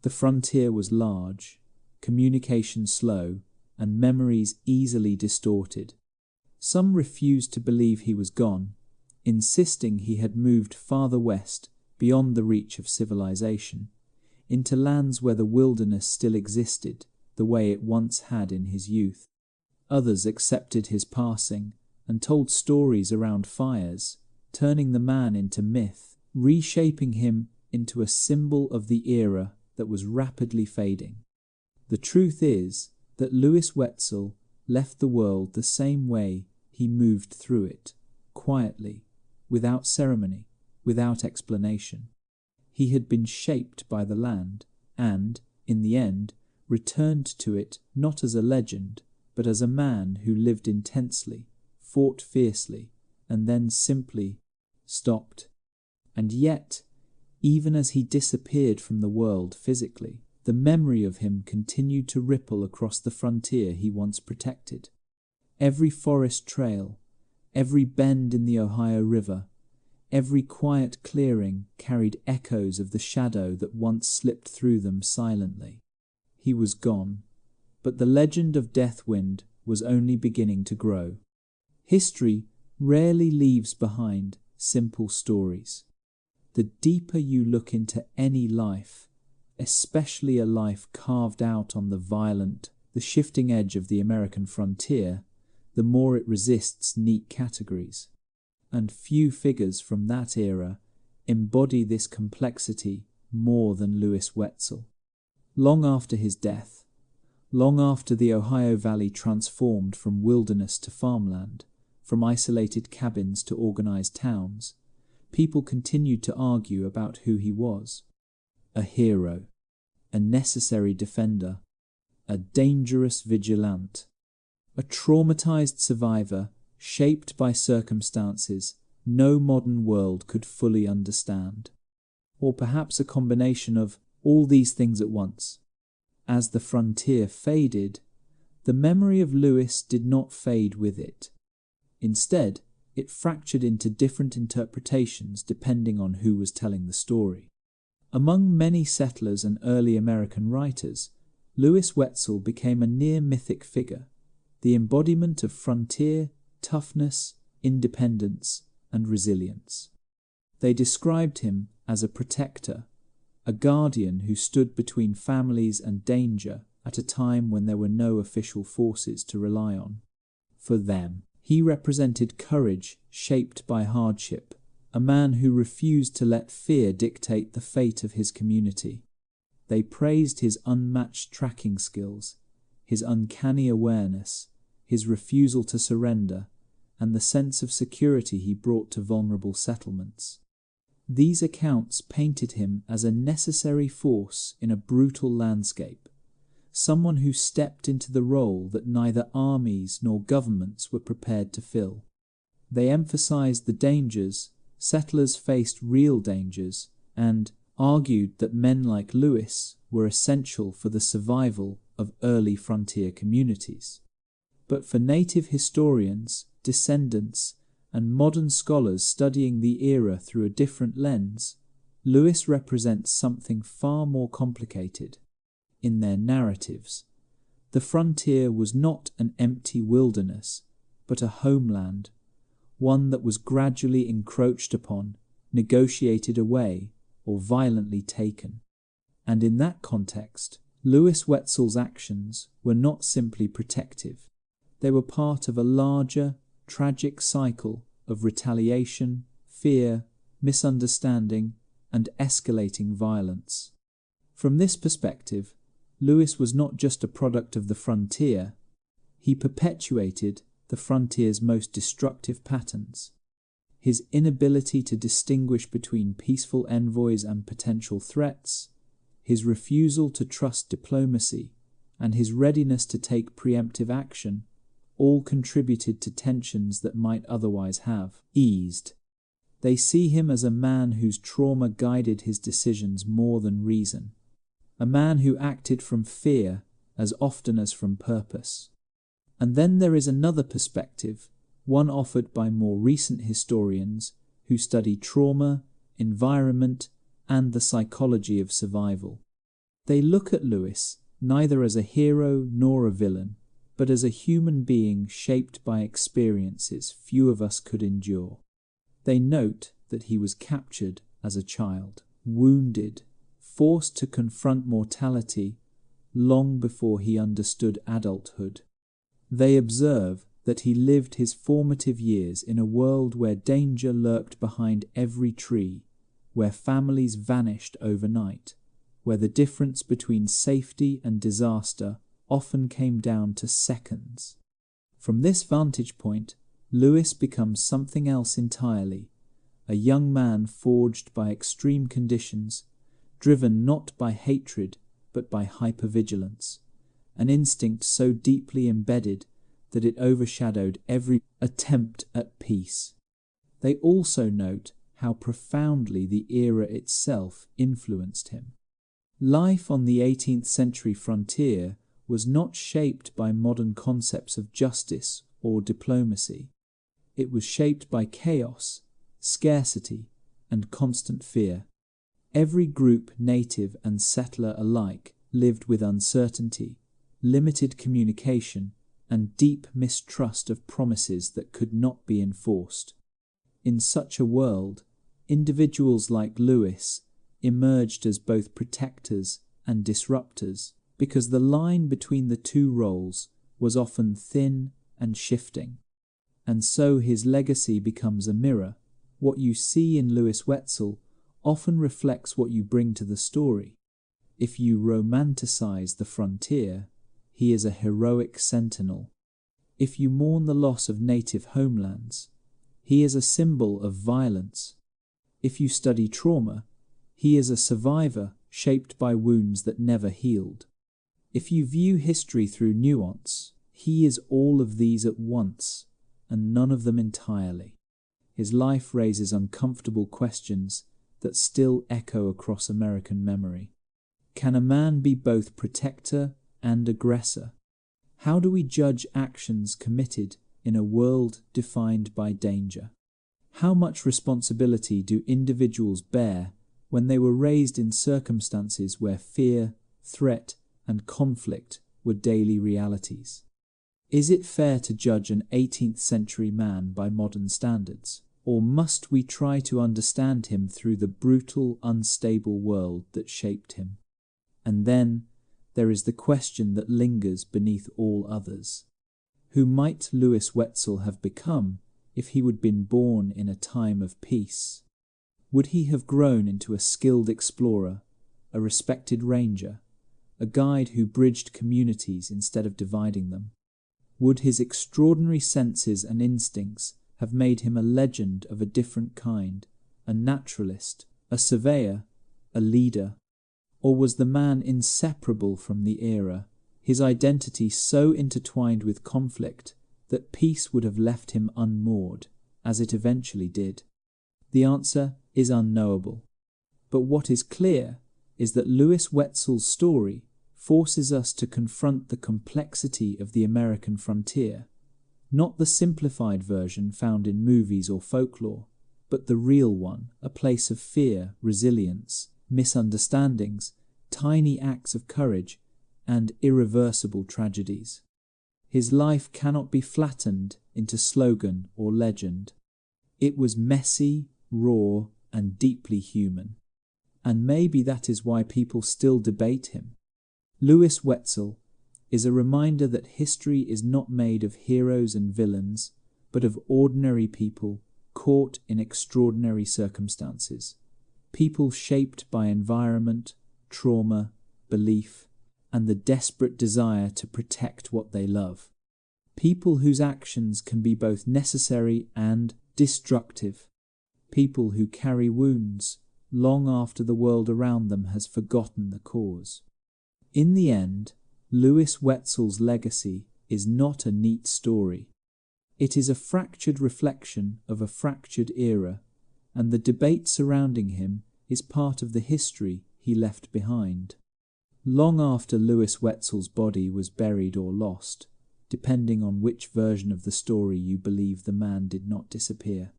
The frontier was large, communication slow, and memories easily distorted. Some refused to believe he was gone, insisting he had moved farther west, beyond the reach of civilization, into lands where the wilderness still existed the way it once had in his youth. Others accepted his passing and told stories around fires, turning the man into myth, reshaping him into a symbol of the era that was rapidly fading. The truth is that Lewis Wetzel left the world the same way he moved through it, quietly, without ceremony, without explanation. He had been shaped by the land and, in the end, returned to it not as a legend, but as a man who lived intensely, fought fiercely, and then simply stopped. And yet, even as he disappeared from the world physically, the memory of him continued to ripple across the frontier he once protected. Every forest trail, every bend in the Ohio River, every quiet clearing carried echoes of the shadow that once slipped through them silently. He was gone, but the legend of Deathwind was only beginning to grow. History rarely leaves behind simple stories. The deeper you look into any life, especially a life carved out on the shifting edge of the American frontier, the more it resists neat categories. And few figures from that era embody this complexity more than Lewis Wetzel. Long after his death, long after the Ohio Valley transformed from wilderness to farmland, from isolated cabins to organized towns, people continued to argue about who he was. A hero, a necessary defender, a dangerous vigilante, a traumatized survivor shaped by circumstances no modern world could fully understand. Or perhaps a combination of all these things at once. As the frontier faded, the memory of Lewis did not fade with it. Instead, it fractured into different interpretations depending on who was telling the story. Among many settlers and early American writers, Lewis Wetzel became a near-mythic figure, the embodiment of frontier, toughness, independence, and resilience. They described him as a protector, a guardian who stood between families and danger at a time when there were no official forces to rely on. For them, he represented courage shaped by hardship, a man who refused to let fear dictate the fate of his community. They praised his unmatched tracking skills, his uncanny awareness, his refusal to surrender, and the sense of security he brought to vulnerable settlements. These accounts painted him as a necessary force in a brutal landscape, someone who stepped into the role that neither armies nor governments were prepared to fill. They emphasized the dangers, settlers faced real dangers, and argued that men like Lewis were essential for the survival of early frontier communities. But for native historians, descendants, and modern scholars studying the era through a different lens, Lewis represents something far more complicated. In their narratives, the frontier was not an empty wilderness, but a homeland, one that was gradually encroached upon, negotiated away, or violently taken. And in that context, Lewis Wetzel's actions were not simply protective. They were part of a larger, tragic cycle of retaliation, fear, misunderstanding, and escalating violence. From this perspective, Lewis was not just a product of the frontier, he perpetuated the frontier's most destructive patterns. His inability to distinguish between peaceful envoys and potential threats, his refusal to trust diplomacy, and his readiness to take preemptive action all contributed to tensions that might otherwise have eased. They see him as a man whose trauma guided his decisions more than reason, a man who acted from fear as often as from purpose. And then there is another perspective, one offered by more recent historians who study trauma, environment, and the psychology of survival. They look at Lewis neither as a hero nor a villain, but as a human being shaped by experiences few of us could endure. They note that he was captured as a child, wounded, forced to confront mortality long before he understood adulthood. They observe that he lived his formative years in a world where danger lurked behind every tree, where families vanished overnight, where the difference between safety and disaster often came down to seconds. From this vantage point, Lewis becomes something else entirely, a young man forged by extreme conditions, driven not by hatred but by hypervigilance, an instinct so deeply embedded that it overshadowed every attempt at peace. They also note how profoundly the era itself influenced him. Life on the 18th century frontier was not shaped by modern concepts of justice or diplomacy. It was shaped by chaos, scarcity, and constant fear. Every group, native and settler alike, lived with uncertainty, limited communication, and deep mistrust of promises that could not be enforced. In such a world, individuals like Lewis emerged as both protectors and disruptors, because the line between the two roles was often thin and shifting. And so his legacy becomes a mirror. What you see in Lewis Wetzel often reflects what you bring to the story. If you romanticize the frontier, he is a heroic sentinel. If you mourn the loss of native homelands, he is a symbol of violence. If you study trauma, he is a survivor shaped by wounds that never healed. If you view history through nuance, he is all of these at once, and none of them entirely. His life raises uncomfortable questions that still echo across American memory. Can a man be both protector and aggressor? How do we judge actions committed in a world defined by danger? How much responsibility do individuals bear when they were raised in circumstances where fear, threat, and conflict were daily realities? Is it fair to judge an 18th century man by modern standards, or must we try to understand him through the brutal, unstable world that shaped him? And then there is the question that lingers beneath all others. Who might Lewis Wetzel have become if he had been born in a time of peace? Would he have grown into a skilled explorer, a respected ranger, a guide who bridged communities instead of dividing them? Would his extraordinary senses and instincts have made him a legend of a different kind, a naturalist, a surveyor, a leader? Or was the man inseparable from the era, his identity so intertwined with conflict that peace would have left him unmoored, as it eventually did? The answer is unknowable. But what is clear is that Lewis Wetzel's story forces us to confront the complexity of the American frontier, not the simplified version found in movies or folklore, but the real one, a place of fear, resilience, misunderstandings, tiny acts of courage, and irreversible tragedies. His life cannot be flattened into slogan or legend. It was messy, raw, and deeply human. And maybe that is why people still debate him. Lewis Wetzel is a reminder that history is not made of heroes and villains, but of ordinary people caught in extraordinary circumstances. People shaped by environment, trauma, belief, and the desperate desire to protect what they love. People whose actions can be both necessary and destructive. People who carry wounds long after the world around them has forgotten the cause. In the end, Lewis Wetzel's legacy is not a neat story. It is a fractured reflection of a fractured era, and the debate surrounding him is part of the history he left behind. Long after Lewis Wetzel's body was buried or lost, depending on which version of the story you believe, the man did not disappear.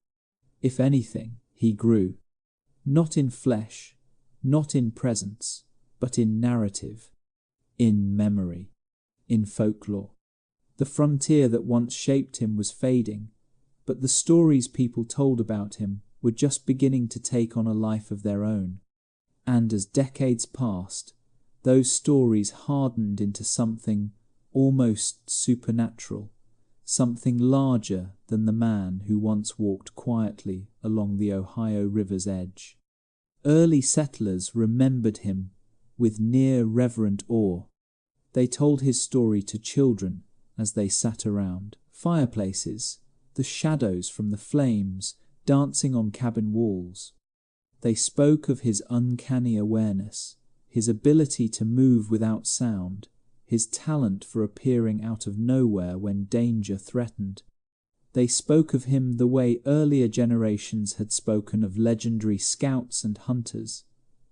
If anything, he grew. Not in flesh, not in presence, but in narrative, in memory, in folklore. The frontier that once shaped him was fading, but the stories people told about him were just beginning to take on a life of their own. And as decades passed, those stories hardened into something almost supernatural, something larger than the man who once walked quietly along the Ohio River's edge. Early settlers remembered him with near reverent awe. They told his story to children as they sat around fireplaces, the shadows from the flames dancing on cabin walls. They spoke of his uncanny awareness, his ability to move without sound, his talent for appearing out of nowhere when danger threatened. They spoke of him the way earlier generations had spoken of legendary scouts and hunters,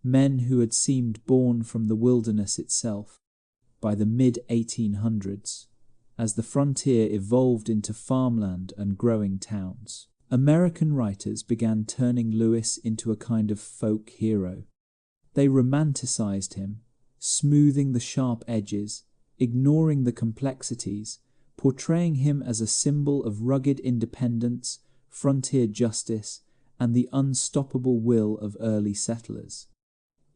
men who had seemed born from the wilderness itself. By the mid-1800s, as the frontier evolved into farmland and growing towns, American writers began turning Lewis into a kind of folk hero. They romanticized him, smoothing the sharp edges, ignoring the complexities, portraying him as a symbol of rugged independence, frontier justice, and the unstoppable will of early settlers.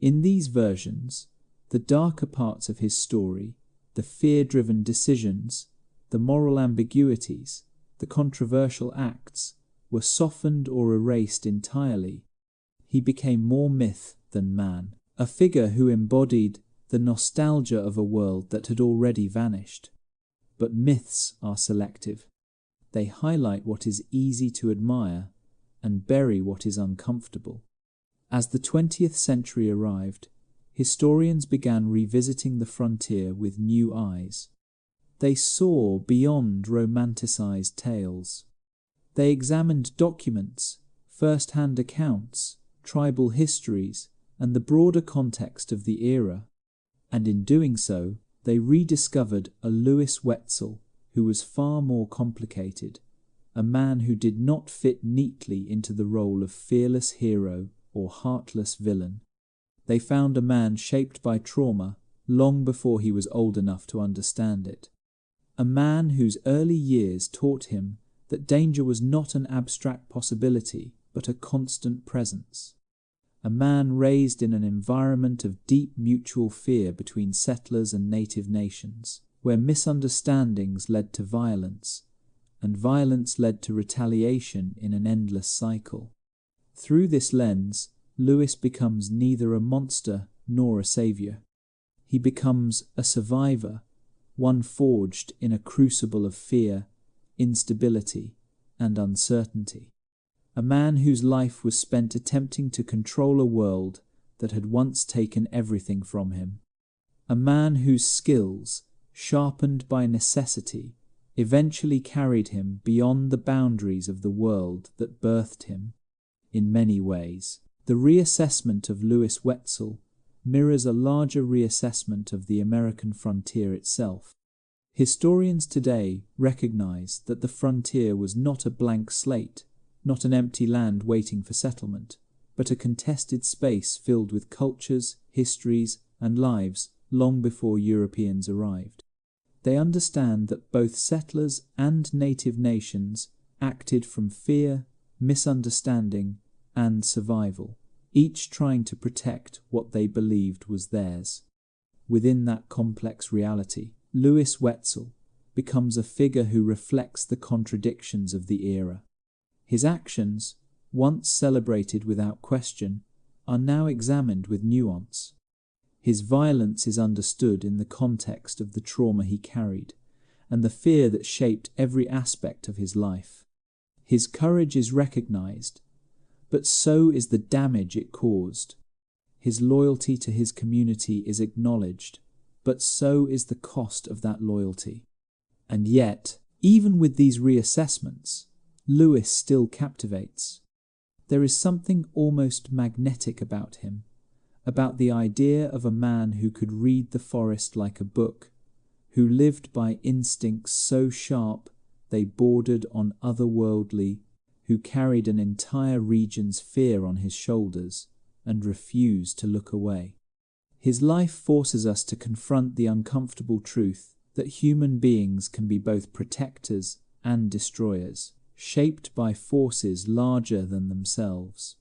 In these versions, The darker parts of his story, the fear-driven decisions, the moral ambiguities, the controversial acts, were softened or erased entirely. He became more myth than man, a figure who embodied the nostalgia of a world that had already vanished. But myths are selective. They highlight what is easy to admire and bury what is uncomfortable. As the 20th century arrived, historians began revisiting the frontier with new eyes. They saw beyond romanticized tales. They examined documents, first-hand accounts, tribal histories, and the broader context of the era. And in doing so, they rediscovered a Lewis Wetzel who was far more complicated, a man who did not fit neatly into the role of fearless hero or heartless villain. They found a man shaped by trauma long before he was old enough to understand it. A man whose early years taught him that danger was not an abstract possibility, but a constant presence. A man raised in an environment of deep mutual fear between settlers and native nations, where misunderstandings led to violence, and violence led to retaliation in an endless cycle. Through this lens, Lewis becomes neither a monster nor a savior. He becomes a survivor, one forged in a crucible of fear, instability, and uncertainty. A man whose life was spent attempting to control a world that had once taken everything from him. A man whose skills, sharpened by necessity, eventually carried him beyond the boundaries of the world that birthed him. In many ways, the reassessment of Lewis Wetzel mirrors a larger reassessment of the American frontier itself. Historians today recognize that the frontier was not a blank slate, not an empty land waiting for settlement, but a contested space filled with cultures, histories, and lives long before Europeans arrived. They understand that both settlers and native nations acted from fear, misunderstanding, and survival, each trying to protect what they believed was theirs. Within that complex reality, Lewis Wetzel becomes a figure who reflects the contradictions of the era. His actions, once celebrated without question, are now examined with nuance. His violence is understood in the context of the trauma he carried and the fear that shaped every aspect of his life. His courage is recognized, but so is the damage it caused. His loyalty to his community is acknowledged, but so is the cost of that loyalty. And yet, even with these reassessments, Lewis still captivates. There is something almost magnetic about him, about the idea of a man who could read the forest like a book, who lived by instincts so sharp they bordered on otherworldly, who carried an entire region's fear on his shoulders and refused to look away. His life forces us to confront the uncomfortable truth that human beings can be both protectors and destroyers, shaped by forces larger than themselves.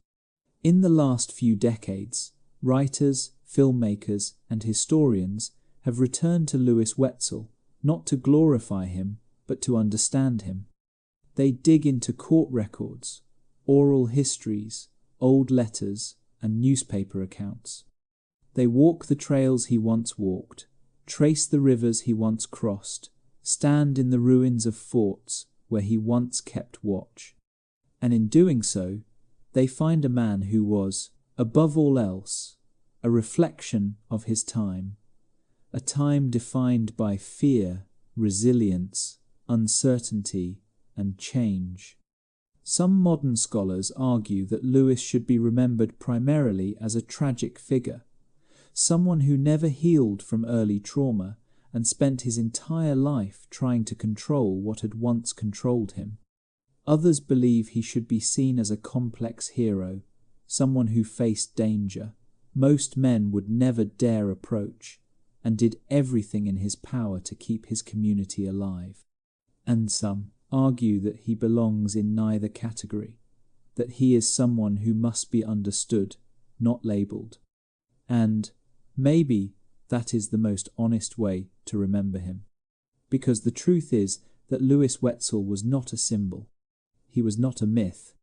In the last few decades, writers, filmmakers, and historians have returned to Lewis Wetzel, not to glorify him, but to understand him. They dig into court records, oral histories, old letters, and newspaper accounts. They walk the trails he once walked, trace the rivers he once crossed, stand in the ruins of forts where he once kept watch. And in doing so, they find a man who was, above all else, a reflection of his time, a time defined by fear, resilience, uncertainty, and change. Some modern scholars argue that Lewis should be remembered primarily as a tragic figure, someone who never healed from early trauma and spent his entire life trying to control what had once controlled him. Others believe he should be seen as a complex hero, someone who faced danger most men would never dare approach, and did everything in his power to keep his community alive. And some argue that he belongs in neither category, that he is someone who must be understood, not labelled. And maybe that is the most honest way to remember him. Because the truth is that Lewis Wetzel was not a symbol. He was not a myth.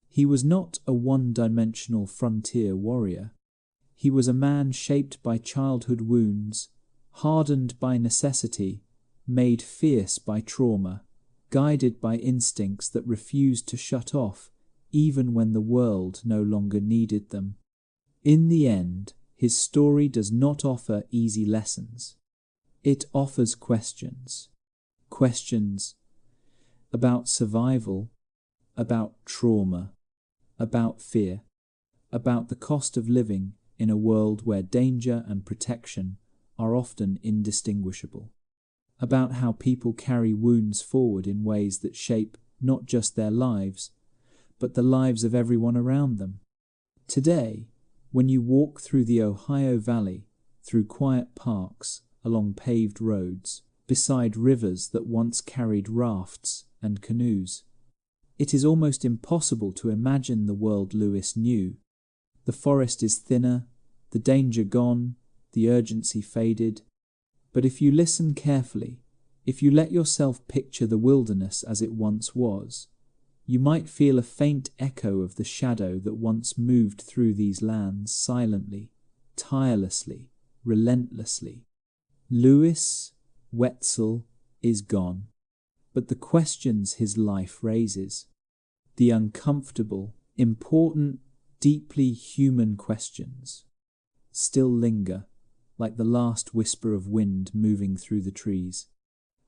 He was not a one-dimensional frontier warrior. He was a man shaped by childhood wounds, hardened by necessity, made fierce by trauma, guided by instincts that refused to shut off even when the world no longer needed them. In the end, his story does not offer easy lessons. It offers questions. Questions about survival, about trauma, about fear, about the cost of living in a world where danger and protection are often indistinguishable, about how people carry wounds forward in ways that shape not just their lives, but the lives of everyone around them. Today, when you walk through the Ohio Valley, through quiet parks, along paved roads, beside rivers that once carried rafts and canoes, it is almost impossible to imagine the world Lewis knew. The forest is thinner, the danger gone, the urgency faded. But if you listen carefully, if you let yourself picture the wilderness as it once was, you might feel a faint echo of the shadow that once moved through these lands silently, tirelessly, relentlessly. Lewis Wetzel is gone, but the questions his life raises, the uncomfortable, important, deeply human questions, still linger like the last whisper of wind moving through the trees.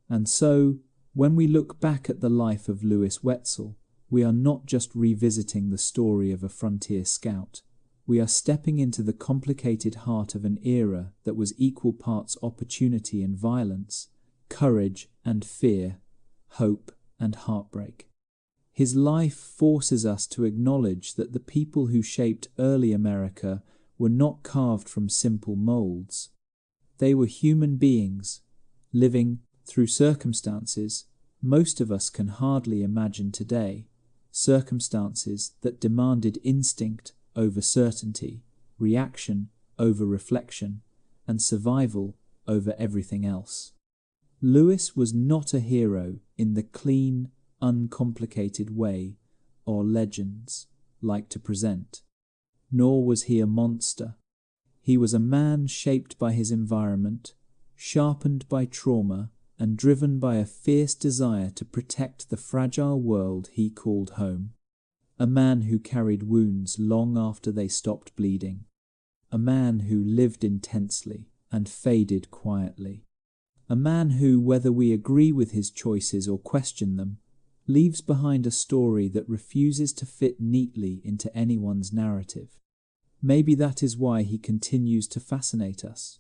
And so, when we look back at the life of Lewis Wetzel, we are not just revisiting the story of a frontier scout. We are stepping into the complicated heart of an era that was equal parts opportunity and violence, courage and fear, hope and heartbreak. His life forces us to acknowledge that the people who shaped early America were not carved from simple molds. They were human beings, living through circumstances most of us can hardly imagine today, circumstances that demanded instinct over certainty, reaction over reflection, and survival over everything else. Lewis was not a hero in the clean, uncomplicated way our legends like to present, nor was he a monster. He was a man shaped by his environment, sharpened by trauma, and driven by a fierce desire to protect the fragile world he called home. A man who carried wounds long after they stopped bleeding. A man who lived intensely and faded quietly. A man who, whether we agree with his choices or question them, leaves behind a story that refuses to fit neatly into anyone's narrative. Maybe that is why he continues to fascinate us.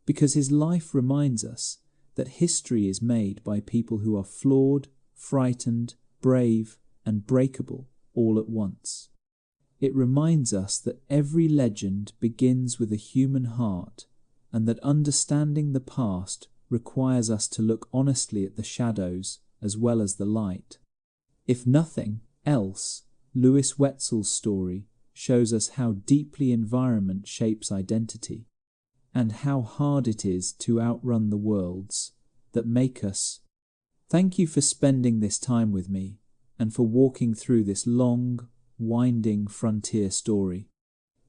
Because his life reminds us that history is made by people who are flawed, frightened, brave, and breakable all at once. It reminds us that every legend begins with a human heart, and that understanding the past requires us to look honestly at the shadows as well as the light. If nothing else, Lewis Wetzel's story shows us how deeply environment shapes identity, and how hard it is to outrun the worlds that make us. Thank you for spending this time with me, and for walking through this long, winding frontier story.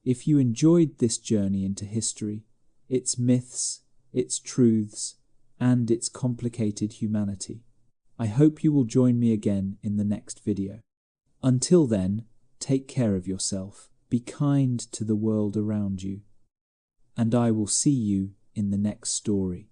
If you enjoyed this journey into history, its myths, its truths, and its complicated humanity, I hope you will join me again in the next video. Until then, take care of yourself, be kind to the world around you, and I will see you in the next story.